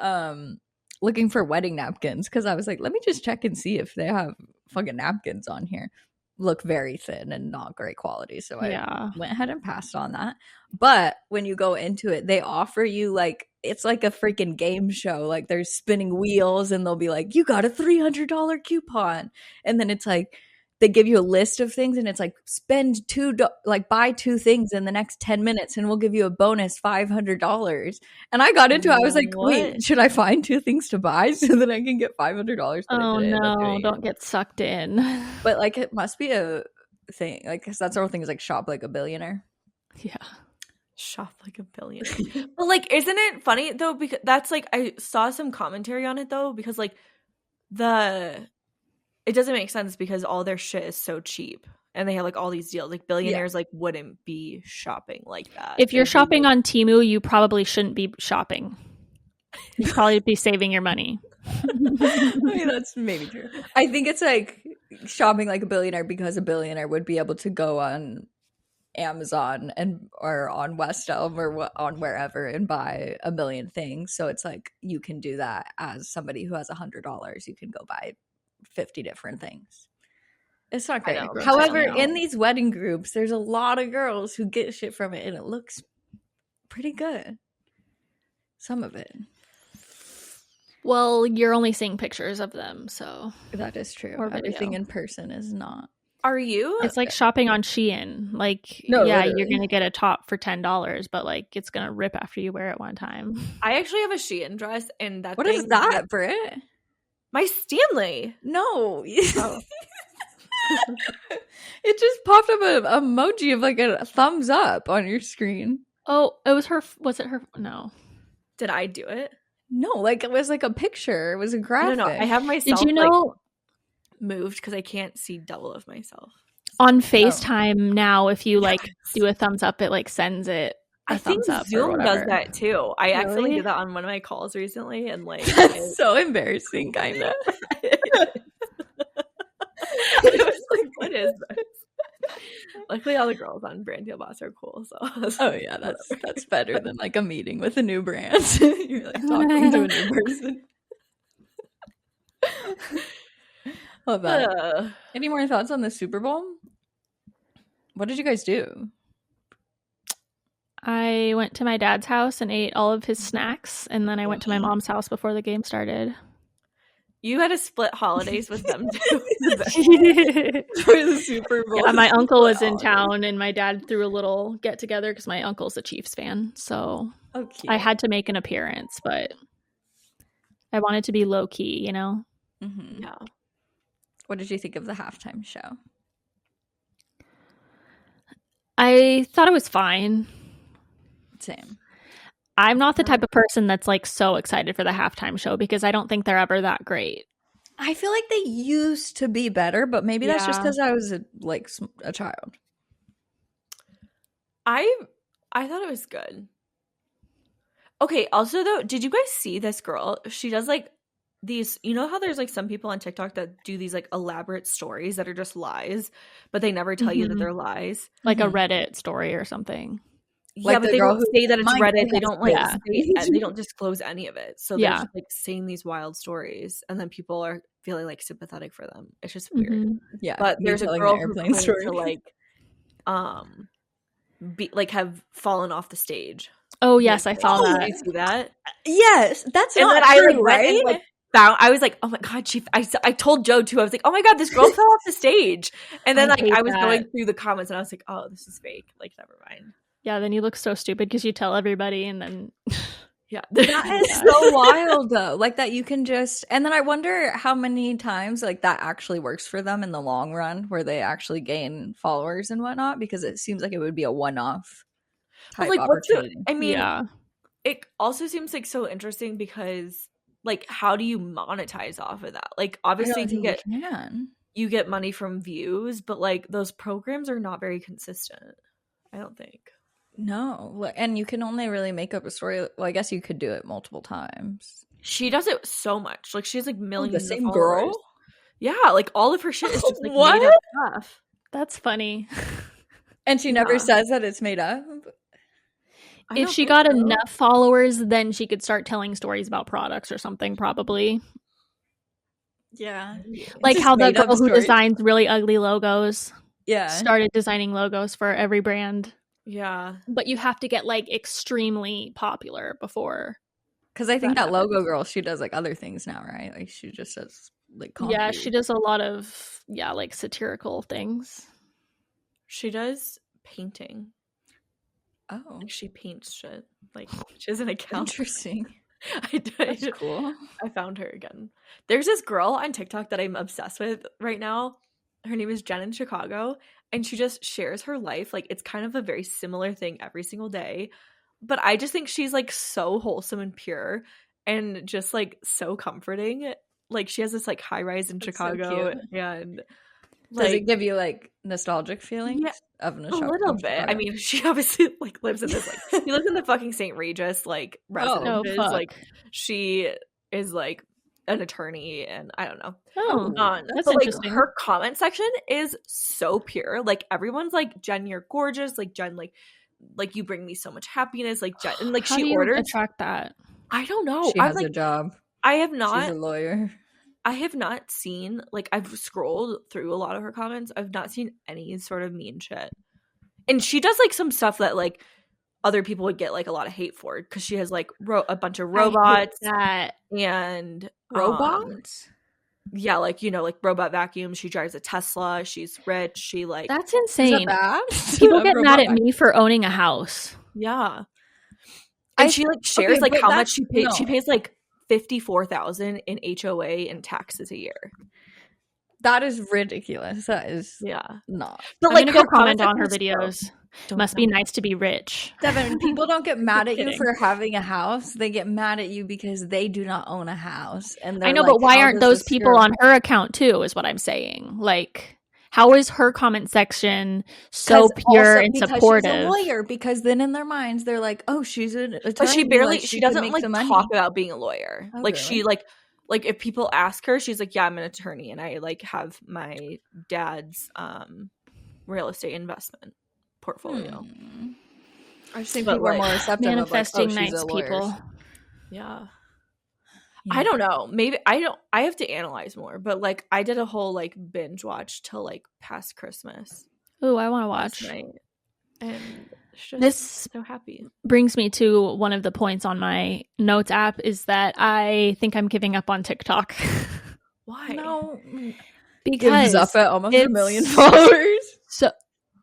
looking for wedding napkins because I was like, let me just check and see if they have fucking napkins on here. Look very thin and not great quality. So I went ahead and passed on that. But when you go into it, they offer you like it's like a freaking game show. Like there's spinning wheels and they'll be like, you got a $300 coupon. And then it's like they give you a list of things and it's like buy 2 things in the next 10 minutes and we'll give you a bonus $500. And I got into it. I was like, wait, should I find 2 things to buy so that I can get $500? But Oh no, don't get sucked in. But like it must be a thing. Like 'cause that's the whole thing is like shop like a billionaire. Yeah. Shop like a billionaire. But like, isn't it funny though? Because that's like I saw some commentary on it though, because like it doesn't make sense because all their shit is so cheap and they have like all these deals. Like billionaires like wouldn't be shopping like that. If you're They'd be, shopping like- on Temu, you probably shouldn't be shopping. You'd probably be saving your money. I mean, that's maybe true. I think it's like shopping like a billionaire because a billionaire would be able to go on Amazon or on West Elm or on wherever and buy a million things. So it's like you can do that as somebody who has $100. You can go buy 50 different things. It's not great. know, However, I know. in these wedding groups, there's a lot of girls who get shit from it and it looks pretty good. Some of it. Well, you're only seeing pictures of them, so That is true. Or Everything video. in person is not. Are you? it's like shopping on Shein. Like, No, yeah, literally. you're gonna get a top for $10, but like it's gonna rip after you wear it one time. I actually have a Shein dress, and What is that, Britt? My Stanley. No. Oh. It just popped up an emoji of like a thumbs up on your screen. Oh, it was her. Was it her? No. Did I do it? No, like it was like a picture. It was a I graphic. don't know. I have myself Did you know? moved because I can't see double of myself. On FaceTime now, if you like do a thumbs up, it like sends it a I think thumbs up or Zoom whatever. does that too. I accidentally Really? did that on one of my calls recently, and like That's so embarrassing, kind of. I was like, what is this? Luckily, all the girls on Brand Deal Boss are cool. So Oh yeah, that's better than like a meeting with a new brand. You're like talking to a new person. Love that. Any more thoughts on the Super Bowl? What did you guys do? I went to my dad's house and ate all of his snacks, and then I went to my mom's house before the game started. You had to split holidays with them too. For the Super Bowl. Yeah, my uncle was in town, and my dad threw a little get together because my uncle's a Chiefs fan, so I had to make an appearance, but I wanted to be low key, you know. Mm-hmm. Yeah. What did you think of the halftime show? I thought it was fine. Same. I'm not the type of person that's like so excited for the halftime show because I don't think they're ever that great. I feel like they used to be better, but maybe that's just because I was a child. I thought it was good. Okay, also though, did you guys see this girl? She does like these, you know how there's like some people on TikTok that do these like elaborate stories that are just lies, but they never tell you that they're lies. Like a Reddit story or something. Yeah, but they don't say that it's Reddit. They don't like Yeah. they don't disclose any of it. So they're just like saying these wild stories, and then people are feeling like sympathetic for them. It's just weird. Mhm. Yeah, But there's a girl who claims story. to like be like have fallen off the stage. Oh yes, I saw Did that. you see that? Yes, that's And not then true, I like right? went and like found. I was like, oh my god, I told Joe too. I was like, oh my god, this girl fell off the stage. And then I like hate I was that. going through the comments, and I was like, oh, this is fake. Like, never mind. Yeah, then you look so stupid because you tell everybody and then Yeah, That is so wild though. Like that you can just, and then I wonder how many times like that actually works for them in the long run where they actually gain followers and whatnot, because it seems like it would be a one-off type like what's the, opportunity. I mean, yeah. it also seems like so interesting because like how do you monetize off of that? Like obviously you get money from views, but like those programs are not very consistent, I don't think. No, and you can only really make up a story. Well, I guess you could do it multiple times. She does it so much. Like she has like millions the of same followers. girl? Yeah, like all of her shit is just like What? made up stuff. That's funny. And she never says that it's made up. If she got enough followers, then she could start telling stories about products or something, probably. Yeah. Like how the girl who story. designs really ugly logos Yeah. started designing logos for every brand. Yeah. But you have to get like extremely popular before. Because I think that logo girl, she does like other things now, right? Like she just does like comedy. Yeah, she does a lot of like satirical things. She does painting. Oh, Like she paints shit. Like she has an account. interesting. I did. That's cool. I found her again. There's this girl on TikTok that I'm obsessed with right now. Her name is Jen in Chicago, and she just shares her life. Like it's kind of a very similar thing every single day. But I just think she's like so wholesome and pure and just like so comforting. Like she has this like high rise in Chicago. cute. Yeah. And Does it give you like nostalgic feelings of a nostalgia? little bit. I mean, she obviously like lives in this like she lives in the fucking St. Regis like residences. fuck. Like she is like an attorney, and I don't know. Oh, that's but, like, interesting. her comment section is so pure. Like everyone's like, Jen, you're gorgeous. Like Jen, like you bring me so much happiness. Like Jen, and like How she do you orders. attract that? I don't know. She has a job. I have She's not. a lawyer. I have not seen like I've scrolled through a lot of her comments. I've not seen any sort of mean shit. And she does like some stuff that like other people would get like a lot of hate for because she has like a bunch of robots and Robots. Yeah, like you know, like robot vacuums. She drives a Tesla. She's rich. She like That's insane. Bad? People get mad at me for owning a house. Yeah, and she like shares like how much she pays. She pays like $54,000 in HOA and taxes a year. That is ridiculous. That is not. But I'm like gonna her go comment on her comments videos. Don't Must be nice to be rich. Devin, people don't get mad at you Kidding. for having a house. They get mad at you because they do not own a house. And I know, like, but why how aren't does those this people feel? on her account too? Is what I'm saying. Like, How is her comment section so pure and supportive? She's a lawyer, because then in their minds they're like, oh, she's an attorney. But she barely, like, she doesn't make like some money. talk about being a lawyer. Oh, like really? she like if people ask her, she's like, yeah, I'm an attorney and I like have my dad's real estate investment portfolio. I just think But, people are like, more receptive Manifesting of like, oh, she's nights, a lawyer. people. Yeah. Yeah. I don't know. Maybe I have to analyze more, but like I did a whole like binge watch till like past Christmas Ooh, I want to last watch. night. And it's just This so happy. brings me to one of the points on my notes app is that I think I'm giving up on TikTok. Why? No, Because gives up at almost it's 1 million followers. So,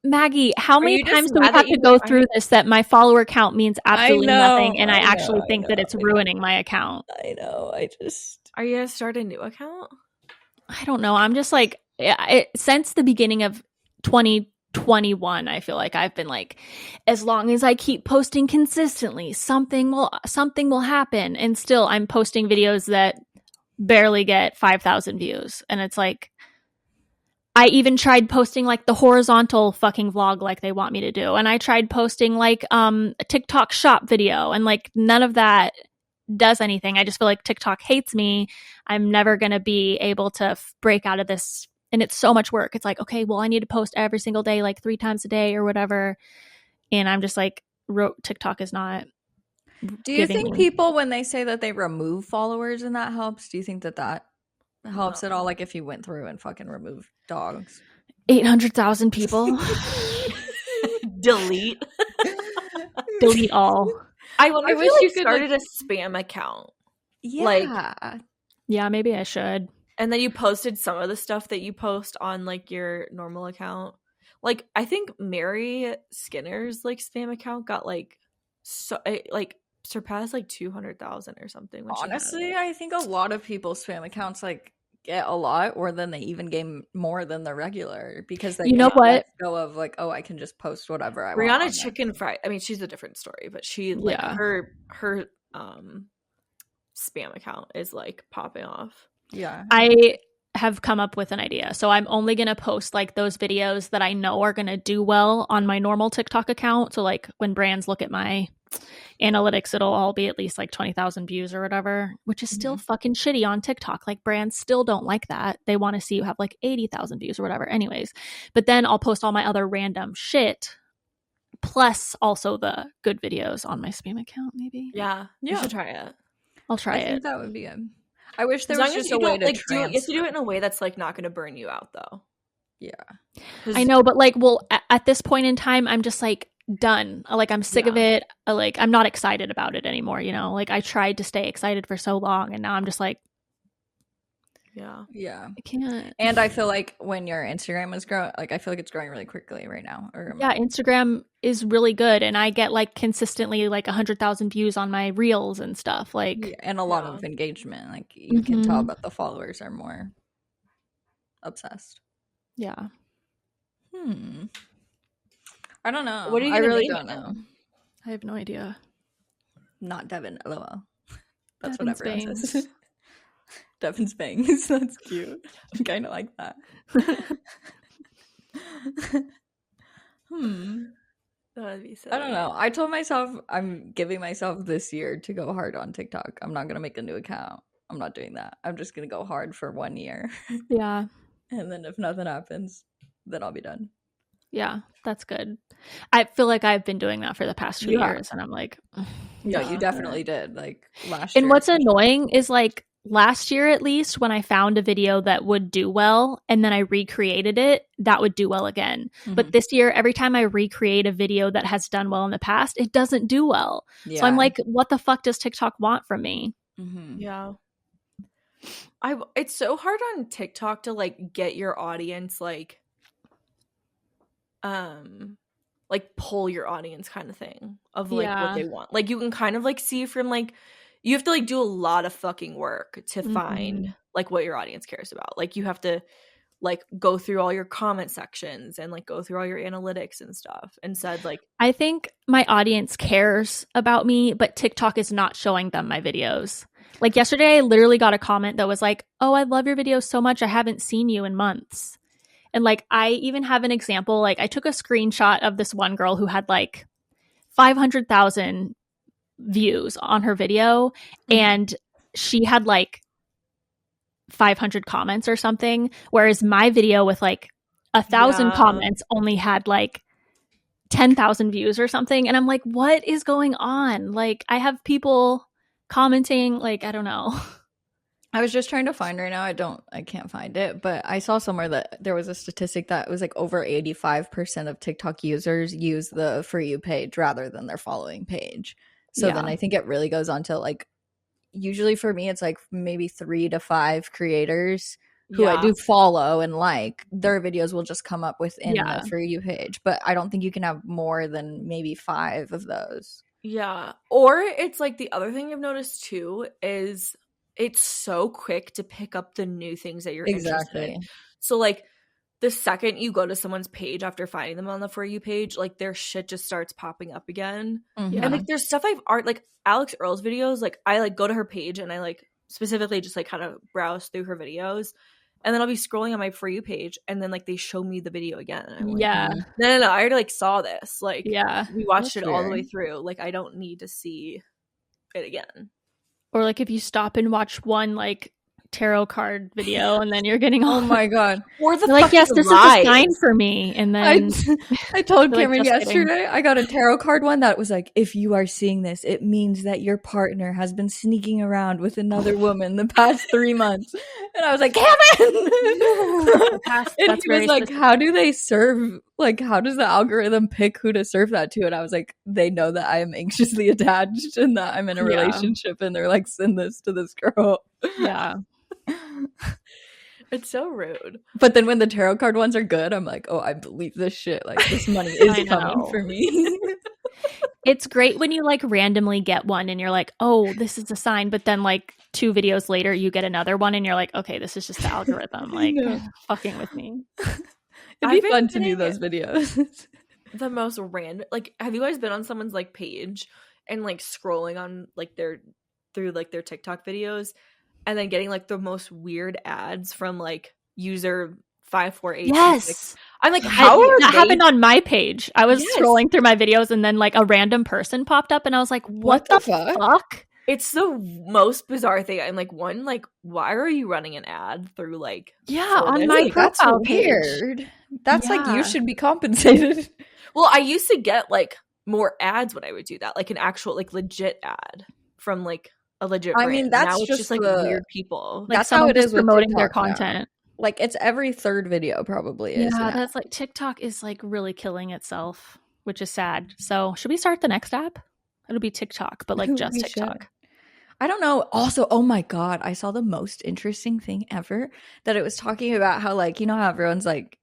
Maggie, how many you just times do we mad have that to you- go through this that my follower count means absolutely know, nothing, and I I actually know, think I that know, it's I know. ruining my account? I know. I just Are you gonna start a new account? I don't know. I'm just like, since the beginning of 2021, I feel like I've been like, as long as I keep posting consistently, something will happen. And still, I'm posting videos that barely get 5,000 views, and it's like, I even tried posting like the horizontal fucking vlog like they want me to do, and I tried posting like a TikTok shop video, and like none of that does anything. I just feel like TikTok hates me. I'm never going to be able to break out of this. And it's so much work. It's like, okay, well, I need to post every single day, like 3 times a day or whatever. And I'm just like, TikTok is not. Do you think people, when they say that they remove followers and that helps, do you think that helps at all? Like if you went through and fucking removed dogs? 800,000 people. Delete. Delete all. I wonder I if wish you you like could, started a spam account. Yeah. Like- Yeah, maybe I should. And then you posted some of the stuff that you post on like your normal account. Like I think Mary Skinner's like spam account got like surpassed like 200,000 or something. Honestly, I think a lot of people's spam accounts like get a lot, or then they even gain more than the regular, because they let go of like, oh, I can just post whatever I want. Rihanna Chicken Fry. I mean, she's a different story, but she like her spam account is like popping off. Yeah. I have come up with an idea. So I'm only going to post like those videos that I know are going to do well on my normal TikTok account. So like when brands look at my analytics, it'll all be at least like 20,000 views or whatever, which is still fucking shitty on TikTok. Like brands still don't like that. They want to see you have like 80,000 views or whatever. Anyways, but then I'll post all my other random shit, plus also the good videos on my spam account. Maybe. Yeah. You should try it. I'll try it. I think that would be good. I wish there As was long as just you a way don't, to like, you have to do transfer. it in a way that's like not going to burn you out, though. Yeah. I know, but like, well, at this point in time, I'm just like done. Like, I'm sick of it. Like, I'm not excited about it anymore. You know, like I tried to stay excited for so long, and now I'm just like, yeah, I can't. And I feel like when your Instagram is growing, like I feel like it's growing really quickly right now. Yeah, Instagram is really good, and I get like consistently like 100,000 views on my reels and stuff. Like, and a lot of engagement. Like you can tell that the followers are more obsessed. Yeah. I don't know. What are you? I really name don't know. I have no idea. Not Devon. LOL. That's Devon's what everyone bangs. says. Devon's bangs. That's cute. I kind of like that. That would be silly. I don't know. I told myself I'm giving myself this year to go hard on TikTok. I'm not going to make a new account. I'm not doing that. I'm just going to go hard for 1 year. Yeah. And then if nothing happens, then I'll be done. Yeah, that's good. I feel like I've been doing that for the past 2 years, and I'm like, Yeah, you definitely did. Like last year. And what's annoying is like last year, at least, when I found a video that would do well and then I recreated it, that would do well again. But this year, every time I recreate a video that has done well in the past, it doesn't do well. Yeah. So I'm like, what the fuck does TikTok want from me? Yeah. It's so hard on TikTok to like get your audience like pull your audience kind of thing of like what they want. Like you can kind of like see from like you have to like do a lot of fucking work to find like what your audience cares about. Like you have to like go through all your comment sections and like go through all your analytics and stuff. Instead, like I think my audience cares about me, but TikTok is not showing them my videos. Like yesterday, I literally got a comment that was like, "Oh, I love your videos so much. I haven't seen you in months." And like, I even have an example. Like, I took a screenshot of this one girl who had like 500,000 views on her video, and she had like 500 comments or something, whereas my video with like 1,000 comments only had like 10,000 views or something. And I'm like, what is going on? Like, I have people commenting, like, I don't know. I was just trying to find right now. I can't find it, but I saw somewhere that there was a statistic that was like over 85% of TikTok users use the For You page rather than their following page. So then I think it really goes on to like, usually for me, it's like maybe 3 to 5 creators who I do follow and like. Their videos will just come up within the For You page, but I don't think you can have more than maybe 5 of those. Yeah. Or it's like the other thing I've noticed too is it's so quick to pick up the new things that you're interested in. So like the second you go to someone's page after finding them on the For You page, like their shit just starts popping up again. And like there's stuff like Alex Earl's videos, like I like go to her page and I like specifically just like kind of browse through her videos, and then I'll be scrolling on my For You page and then like they show me the video again. And I'm like, no, I already like saw this. Like we watched it all the way through. Like I don't need to see it again. Or like if you stop and watch one like tarot card video and then you're getting oh my god, or the like, yes, this lies. Is a sign for me. And then I told Cameron yesterday I got a tarot card one that was like, if you are seeing this, it means that your partner has been sneaking around with another woman the past 3 months. And I was like, Cameron. And he was like, how do they serve, like how does the algorithm pick who to serve that to? And I was like, they know that I am anxiously attached and that I'm in a relationship, and they're like, send this to this girl. It's so rude. But then when the tarot card ones are good, I'm like, oh, I believe this shit. Like this money is coming for me. It's great when you like randomly get one and you're like, oh, this is a sign. But then like 2 videos later, you get another one and you're like, okay, this is just the algorithm, like fucking with me. It'd be fun to do those videos. The most random, like, have you guys been on someone's like page and like scrolling on like their TikTok videos and then getting like the most weird ads from like user 548? Yes. I'm like, that happened on my page. I was scrolling through my videos and then like a random person popped up and I was like, what the fuck? It's the most bizarre thing. I'm like, one, like, why are you running an ad through like on my profile page? Weird. That's like, you should be compensated. Well, I used to get like more ads when I would do that, like an actual like legit ad from like a legit brand. I mean, that's now it's just like weird people. Like, that's how it is promoting their content. Like it's every 3rd video probably is. Yeah, that's like TikTok is like really killing itself, which is sad. So should we start the next app? It'll be TikTok, but like just TikTok. I don't know. Also, oh my god, I saw the most interesting thing ever, that it was talking about how like, you know how everyone's like,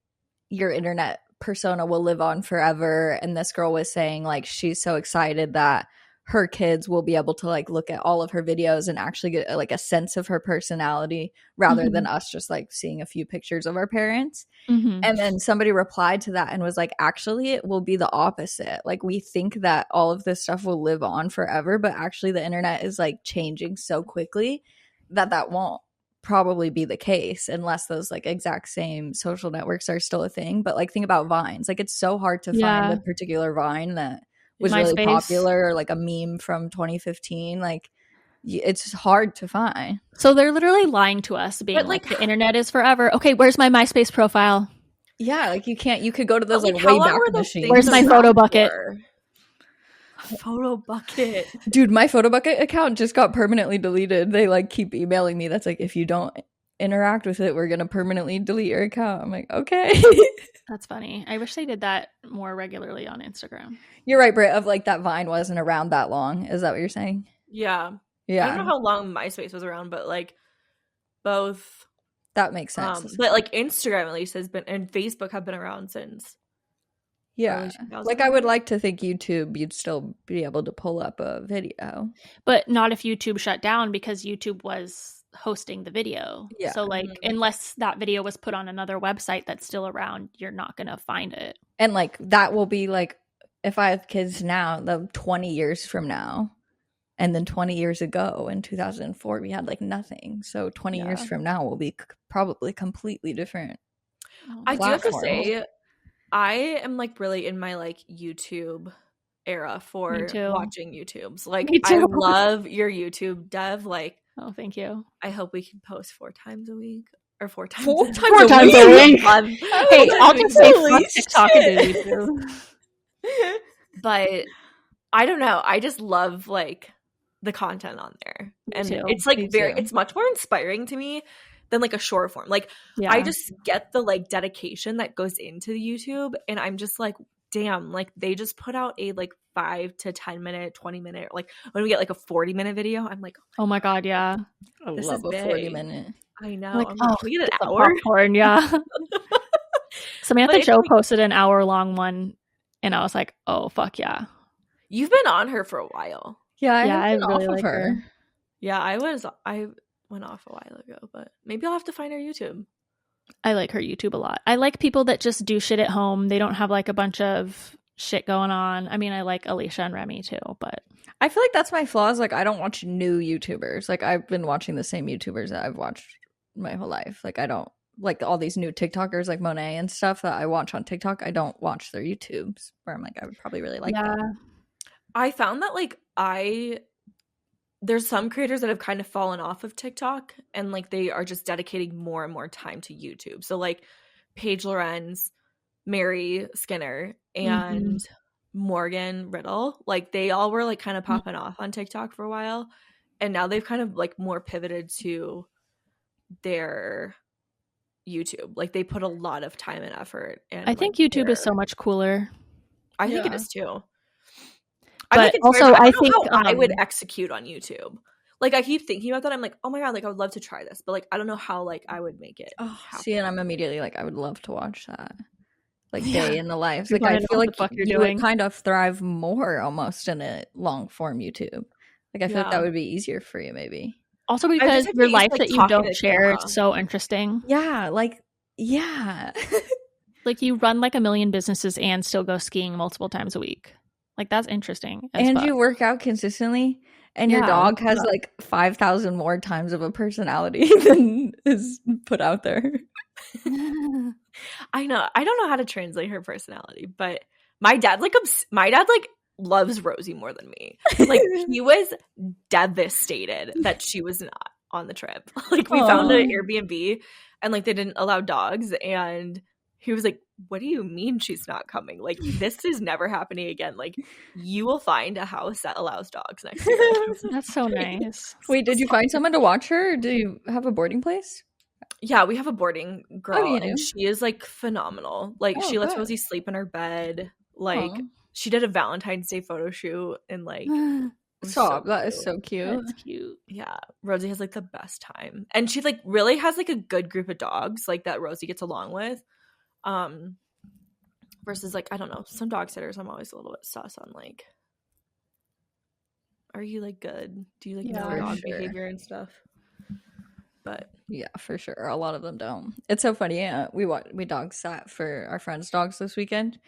your internet persona will live on forever, and this girl was saying like she's so excited that her kids will be able to like look at all of her videos and actually get like a sense of her personality rather than us just like seeing a few pictures of our parents. And then somebody replied to that and was like, actually it will be the opposite. Like we think that all of this stuff will live on forever, but actually the internet is like changing so quickly that won't probably be the case unless those like exact same social networks are still a thing. But like think about Vines. Like it's so hard to find a particular Vine that was really popular, or like a meme from 2015. Like it's hard to find. So they're literally lying to us, being like the internet is forever. Okay, where's my MySpace profile? Yeah, like you could go to those like way back machines. Where's my photo bucket? Photo bucket. Dude, my photo bucket account just got permanently deleted. They like keep emailing me that's like, if you don't interact with it, we're gonna permanently delete your account. I'm like, okay. That's funny. I wish they did that more regularly on Instagram. You're right, Britt, of like that Vine wasn't around that long. Is that what you're saying? Yeah. I don't know how long MySpace was around, but like both. That makes sense. But like Instagram at least has been, and Facebook have been around since. Yeah. Like I would like to think YouTube, you'd still be able to pull up a video. But not if YouTube shut down, because YouTube was hosting the video. Yeah. So like unless that video was put on another website that's still around, you're not going to find it. And like that will be like, if I have kids now, the 20 years from now, and then 20 years ago in 2004 we had like nothing. So 20 years from now will be probably completely different. I do have to platforms. say, I am like really in my like YouTube era for watching YouTubes. Like, Me I too. love your YouTube, Dev. Like, Oh, thank you. I hope we can post 4 times a week or 4 times. Four a times Four a times a week? week. month. Hey, I'll just say Holy fuck TikTok and do shit. YouTube. But I don't know. I just love like the content on there, and too. it's like Me very. too. It's much more inspiring to me than like a short form. Like, Yeah. I just get the like dedication that goes into the YouTube, and I'm just like, damn, like they just put out a like 5 to 10 minute, 20 minute, like when we get like a 40-minute video, I'm like, Oh my god, yeah. I This love is a 40 big. minute. I know. Like, I'm like, can we get an some hour? popcorn, yeah. Samantha But it's Joe like- posted an hour-long one, and I was like, oh, fuck yeah. You've been on her for a while. Yeah, I Yeah, I have been really off of like her. her. Yeah, I went off a while ago, but maybe I'll have to find her YouTube. I like her YouTube a lot. I like people that just do shit at home. They don't have like a bunch of shit going on. I mean, I like Alicia and Remy too, but I feel like that's my flaws. Like, I don't watch new YouTubers. Like, I've been watching the same YouTubers that I've watched my whole life. Like, I don't like all these new TikTokers like Monet and stuff that I watch on TikTok. I don't watch their YouTubes where I'm like, I would probably really like that. I found that like there's some creators that have kind of fallen off of TikTok, and like they are just dedicating more and more time to YouTube. So like Paige Lorenz, Mary Skinner, and Morgan Riddle, like they all were like kind of popping off on TikTok for a while, and now they've kind of like more pivoted to their YouTube. Like they put a lot of time and effort, and I think YouTube is so much cooler. I think it Yeah. is too. But I think it's also, weird. I don't know think, how I would execute on YouTube. Like I keep thinking about that. I'm like, oh my god, like I would love to try this, but like I don't know how like I would make it. Oh, happen. see, and I'm immediately like, I would love to watch that. Like Yeah. day in the life. You Like wanna I know feel what like the fuck you're you doing. would kind of thrive more almost in a long form YouTube. Like I feel like Yeah. that would be easier for you, maybe. Also just because have to your use, life like, that you talking don't to share camera. is so interesting. Yeah, like yeah. Like you run like a million businesses and still go skiing multiple times a week. Like that's interesting. As And fuck. you work out consistently, and your Yeah, dog has yeah. like 5,000 more times of a personality than is put out there. I know. I don't know how to translate her personality, but my dad like loves Rosie more than me. Like he was devastated that she was not on the trip. Like we found an Aw. Airbnb, and like they didn't allow dogs, and he was like, what do you mean she's not coming? Like this is never happening again. Like you will find a house that allows dogs next year. That's so nice. Wait, did you find someone to watch her, or do you have a boarding place? Yeah, we have a boarding girl, you and do? she is like phenomenal. Like Oh, she lets good. Rosie sleep in her bed. Like Aw. she did a Valentine's Day photo shoot, and like it was Stop, that is cute. so cute. That's cute. Yeah, Rosie has like the best time, and she like really has like a good group of dogs like that Rosie gets along with. Versus like I don't know, some dog sitters I'm always a little bit sus on like, are you like good? Do you like Yeah, know for dog sure. behavior and stuff? But Yeah, for sure. A lot of them don't. It's so funny. We dog sat for our friends' dogs this weekend,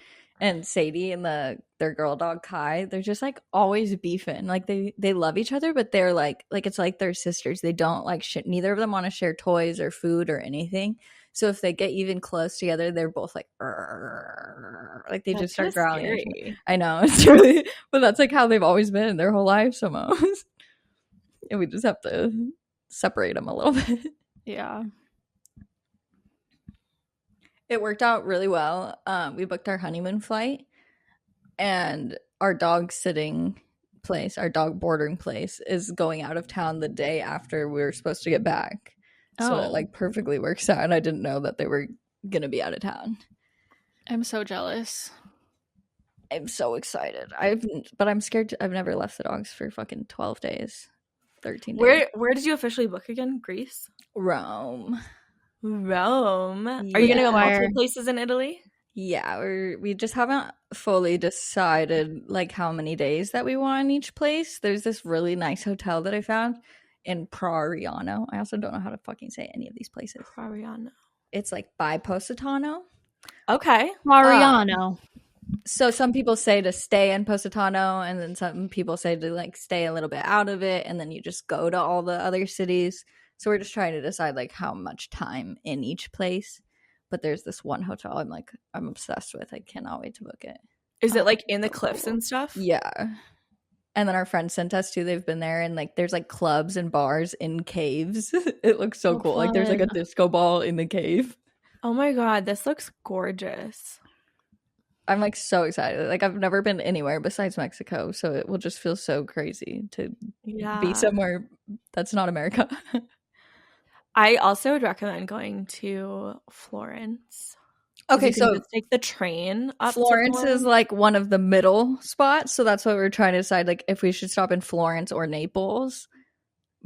and Sadie and their girl dog Kai, they're just like always beefing. Like they love each other, but they're like it's like they're sisters. They don't like shit. Neither of them want to share toys or food or anything. So if they get even close together, they're both like, "Arr." Like they just start growling. at each other. Scary. I know, it's really, but that's like how they've always been their whole lives almost. And we just have to separate them a little bit. Yeah. It worked out really well. We booked our honeymoon flight, and our dog sitting place, our dog boarding place, is going out of town the day after we were supposed to get back. So it Oh. like perfectly works out. And I didn't know that they were gonna be out of town. I'm so jealous. I'm so excited. But I'm scared. I've never left the dogs for fucking 12 days, 13 days. Where did you officially book again? Greece? Rome. Rome. Are you gonna go Yeah. multiple places in Italy? Yeah, we just haven't fully decided like how many days that we want in each place. There's this really nice hotel that I found in Prariano. I also don't know how to fucking say any of these places. Prariano. It's like by Positano. Okay. Mariano. So some people say to stay in Positano, and then some people say to like stay a little bit out of it, and then you just go to all the other cities. So we're just trying to decide like how much time in each place. But there's this one hotel I'm obsessed with. I cannot wait to book it. Is it like in the cliffs and stuff? Yeah. And then our friends sent us too. They've been there, and like there's like clubs and bars in caves. It looks so cool. Fun. Like there's like a disco ball in the cave. Oh my God, this looks gorgeous. I'm like so excited. Like I've never been anywhere besides Mexico, so it will just feel so crazy to be somewhere that's not America. I also would recommend going to Florence. Okay, so just take the train up Florence to Florence. is like one of the middle spots, so that's what we're trying to decide, like if we should stop in Florence or Naples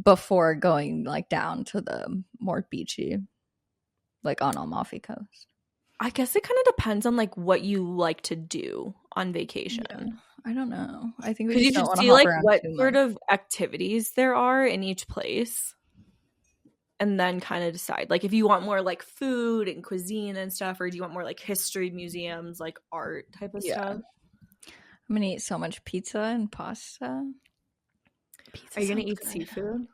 before going like down to the more beachy, like on Amalfi Coast. I guess it kind of depends on like what you like to do on vacation. Yeah, I don't know. I think we Because you just should don't see wanna hop like around what too sort much. of activities there are in each place, and then kind of decide like if you want more like food and cuisine and stuff, or do you want more like history museums, like art type of stuff. I'm gonna eat so much pizza and pasta. Are you gonna eat seafood?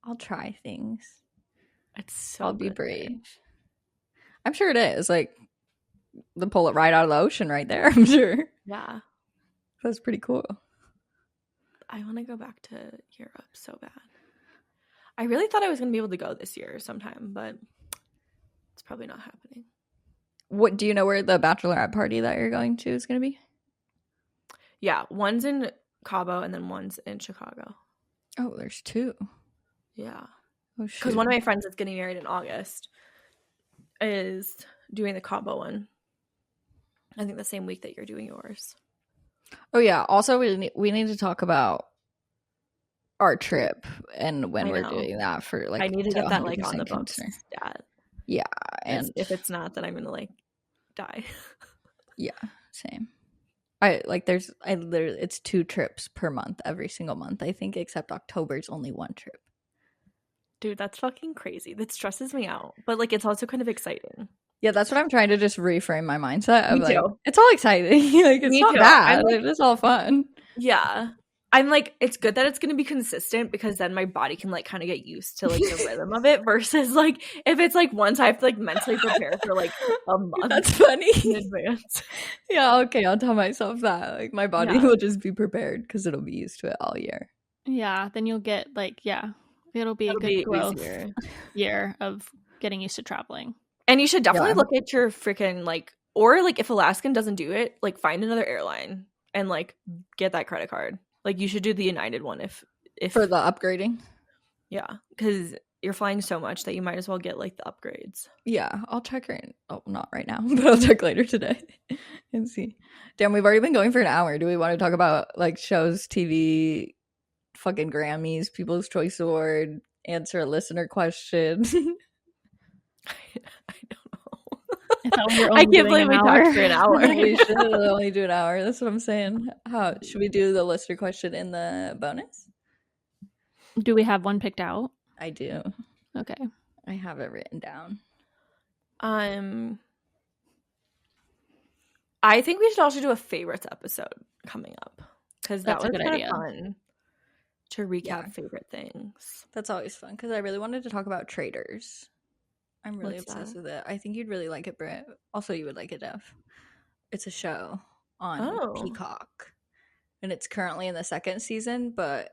I'll try things. It's so I'll be good brave. there. I'm sure it is. Like they pull it right out of the ocean right there, I'm sure. Yeah. That's pretty cool. I want to go back to Europe so bad. I really thought I was going to be able to go this year sometime, but it's probably not happening. What do you know where the bachelorette party that you're going to is going to be? Yeah, one's in Cabo and then one's in Chicago. Oh, there's two. Yeah. Oh, shoot. Because one of my friends that's getting married in August is doing the Cabo one. I think the same week that you're doing yours. Oh, yeah. Also, we need to talk about our trip and when we're doing that for like. I need to get that like on the 100% books. concern. Yeah. And if it's not, then I'm gonna like die. Yeah, same. I literally it's 2 trips per month every single month, I think, except October's only 1 trip. Dude, that's fucking crazy. That stresses me out. But like it's also kind of exciting. Yeah, that's what I'm trying to just reframe my mindset of. Me like, too. it's all exciting. Like it's Me not too. bad. Like, It's all fun. Yeah. I'm like, it's good that it's going to be consistent because then my body can like kind of get used to like the rhythm of it versus like if it's like once I have to like mentally prepare for like a month. That's funny. In advance. Yeah, okay, I'll tell myself that. Like my body will just be prepared because it'll be used to it all year. Yeah, then you'll get like, it'll be a good growth year of getting used to traveling. And you should definitely look at your freaking like, or like if Alaskan doesn't do it, like find another airline and like get that credit card. Like you should do the United one if for the upgrading. Yeah, because you're flying so much that you might as well get like the upgrades. Yeah, I'll check right. Oh, not right now, but I'll check later today and see. Damn, we've already been going for an hour. Do we want to talk about like shows, TV, fucking Grammys, People's Choice Award, answer a listener question? I don't know. I can't believe we talked for an hour. We should only do an hour. That's what I'm saying. How should we do the listener question in the bonus? Do we have one picked out? I do. Okay. I have it written down. I think we should also do a favorites episode coming up because that That's a was good kind idea. of fun to recap favorite things. That's always fun because I really wanted to talk about Traders. I'm really What's obsessed that? with it. I think you'd really like it, Britt. Also, you would like it, Dev. It's a show on Peacock, and it's currently in the 2nd season. But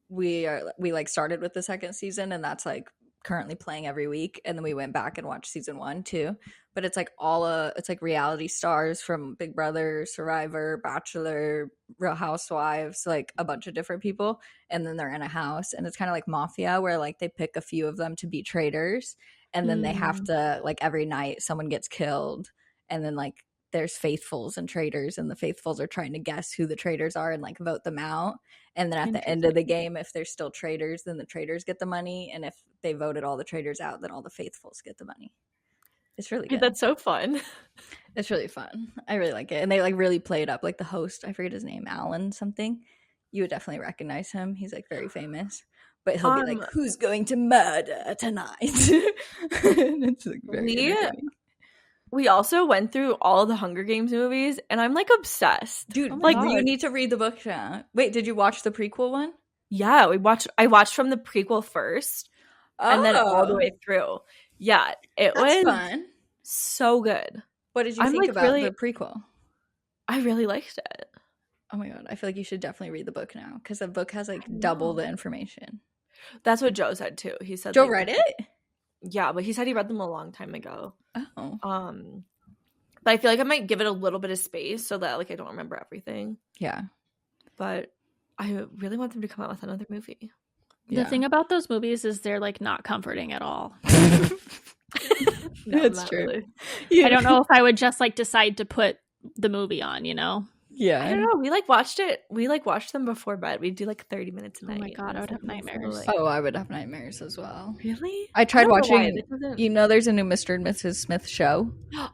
we like started with the 2nd season, and that's like currently playing every week. And then we went back and watched season 1 too. But it's like it's like reality stars from Big Brother, Survivor, Bachelor, Real Housewives, like a bunch of different people, and then they're in a house, and it's kind of like Mafia, where like they pick a few of them to be traders. And then they have to, like, every night someone gets killed. And then, like, there's faithfuls and traders. And the faithfuls are trying to guess who the traders are and, like, vote them out. And then at the end of the game, if there's still traders, then the traders get the money. And if they voted all the traders out, then all the faithfuls get the money. It's really good. That's so fun. It's really fun. I really like it. And they, like, really play it up. Like, the host, I forget his name, Alan something. You would definitely recognize him. He's, like, very famous. But he'll be like, who's going to murder tonight? It's like very we also went through all the Hunger Games movies, and I'm like obsessed. Dude, like you need to read the book. Wait, did you watch the prequel one? Yeah, I watched from the prequel first and then all the way through. Yeah, it was fun. So good. What did you I'm, think like, about really- the prequel? I really liked it. Oh my god, I feel like you should definitely read the book now because the book has like I double know. the information. That's what Joe said too. He said Joe like, read it? Yeah, but he said he read them a long time ago. Oh. But I feel like I might give it a little bit of space so that like I don't remember everything. Yeah. But I really want them to come out with another movie. The thing about those movies is they're like not comforting at all. No, That's not true. really. I don't know if I would just like decide to put the movie on, you know? Yeah. I don't know. We like watched it. We like watched them before bed. We'd do like 30 minutes a Oh night. my god, I would have nightmares. Oh, I would have nightmares as well. Really? I tried don't know why. watching, This doesn't- you know, there's a new Mr. and Mrs. Smith show.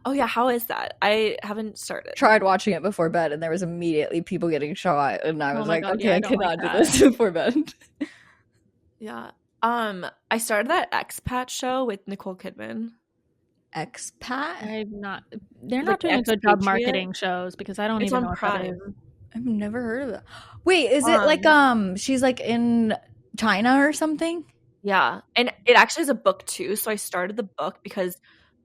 Oh yeah, how is that? I haven't started. Tried watching it before bed, and there was immediately people getting shot, and I Oh was my like, God, okay, yeah, I I don't like cannot do that. this before bed. Yeah. I started that expat show with Nicole Kidman. Expat? I'm not. They're Like not doing a good job expatriate? marketing shows because I don't It's even on know what that Prime. is. I've never heard of that. Wait, is it like she's like in China or something? Yeah. And it actually is a book too. So I started the book because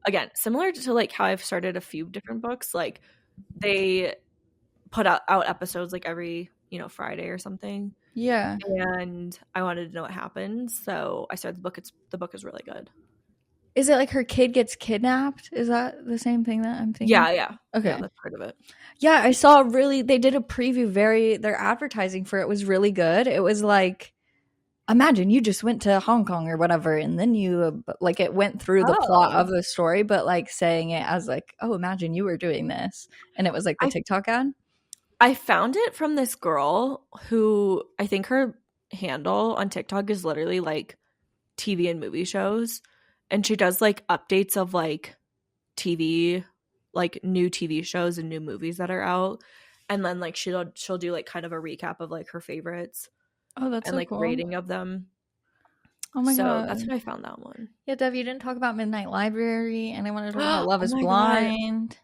again, similar to like how I've started a few different books, like they put out episodes like every, Friday or something. Yeah. And I wanted to know what happens. So I started the book. The book is really good. Is it like her kid gets kidnapped? Is that the same thing that I'm thinking? Yeah. Okay. Yeah, that's part of it. Yeah, I saw they did a preview, their advertising for it was really good. It was like, imagine you just went to Hong Kong or whatever, and then you, like, it went through the plot of the story, but like saying it as like, oh, imagine you were doing this. And it was like the TikTok ad. I found it from this girl who I think her handle on TikTok is literally like TV and movie shows. And she does like updates of like TV, like new TV shows and new movies that are out. And then like she'll do like kind of a recap of like her favorites. Oh, that's and so like cool. rating of them. Oh my so god. that's how I found that one. Yeah, Dev, you didn't talk about Midnight Library, and I wanted to talk about Love is my God. Blind.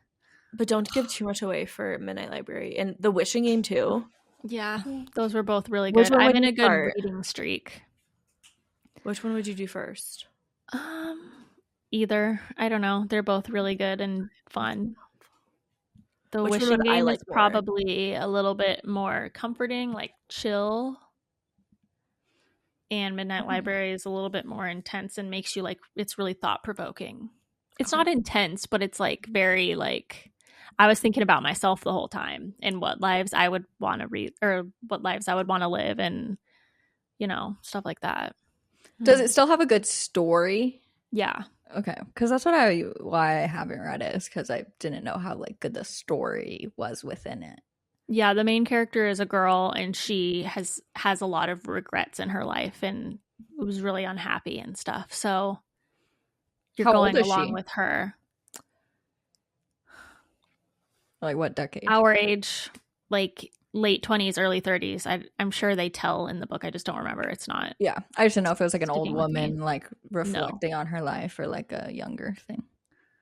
But don't give too much away for Midnight Library and The Wishing Game too. Yeah, those were both really Which good. one I'm would in you a good start? reading streak. Which one would you do first? Either. I don't know. They're both really good and fun. The Which one Wishing would I Game like is more? probably a little bit more comforting, like chill. And Midnight Library is a little bit more intense and makes you like, it's really thought provoking. It's not intense, but it's like very like, I was thinking about myself the whole time and what lives I would want to read or what lives I would want to live and, stuff like that. Does it still have a good story? Yeah. Okay, because that's why I haven't read it, is because I didn't know how like good the story was within it. Yeah, the main character is a girl and she has a lot of regrets in her life and was really unhappy and stuff. So you're How old going is along she? with her. Like what decade? Our age, like late 20s, early 30s. I'm sure they tell in the book. I just don't remember. It's not. Yeah, I just didn't know if it was like an old Sticking with me. woman like reflecting on her life or like a younger thing.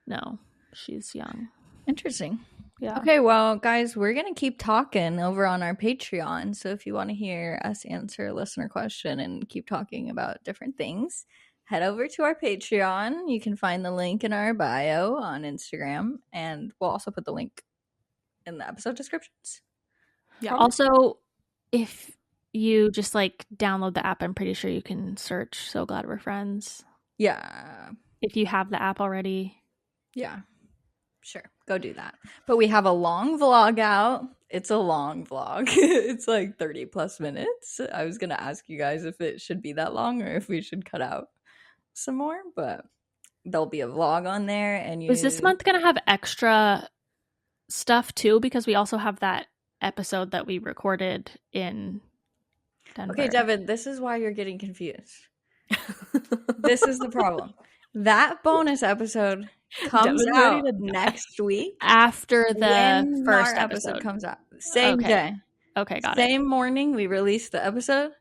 No, she's young. Interesting. Yeah. Okay, well, guys, we're going to keep talking over on our Patreon. So if you want to hear us answer a listener question and keep talking about different things, head over to our Patreon. You can find the link in our bio on Instagram, and we'll also put the link in the episode descriptions. Yeah. Also, if you just like download the app, I'm pretty sure you can search So Glad We're Friends. Yeah. If you have the app already. Yeah. Sure. Go do that. But we have a long vlog out. It's a long vlog. It's like 30 plus minutes. I was going to ask you guys if it should be that long or if we should cut out some more, but there'll be a vlog on there. And Is this month going to have extra stuff too? Because we also have that episode that we recorded in Denver. Okay, Devin, this is why you're getting confused. This is the problem. That bonus episode comes Devin's out ready to next week After the when first our episode. comes out. Same Okay. day. Okay, got it. Same morning we release the episode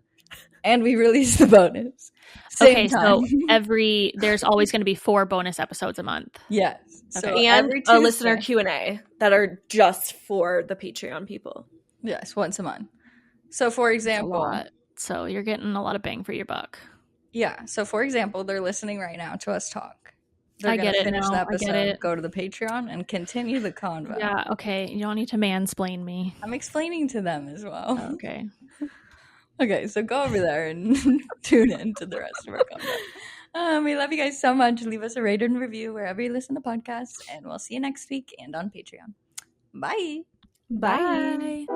and we release the bonus. Same time. So there's always going to be 4 bonus episodes a month. Yes. So Okay. and every a listener Tuesday- Q&A that are just for the Patreon people. Yes, once a month. So for It's a example, lot. So you're getting a lot of bang for your buck. yeah. So for example, they're listening right now to us talk. they're I gonna get it finish now. the I get episode, it. go to the Patreon, and continue the convo. Yeah, okay. You don't need to mansplain me. I'm explaining to them as well. Okay. Okay, so go over there and tune in to the rest of our convo. We love you guys so much. Leave us a rate and review wherever you listen to podcasts, and we'll see you next week and on Patreon. Bye. Bye.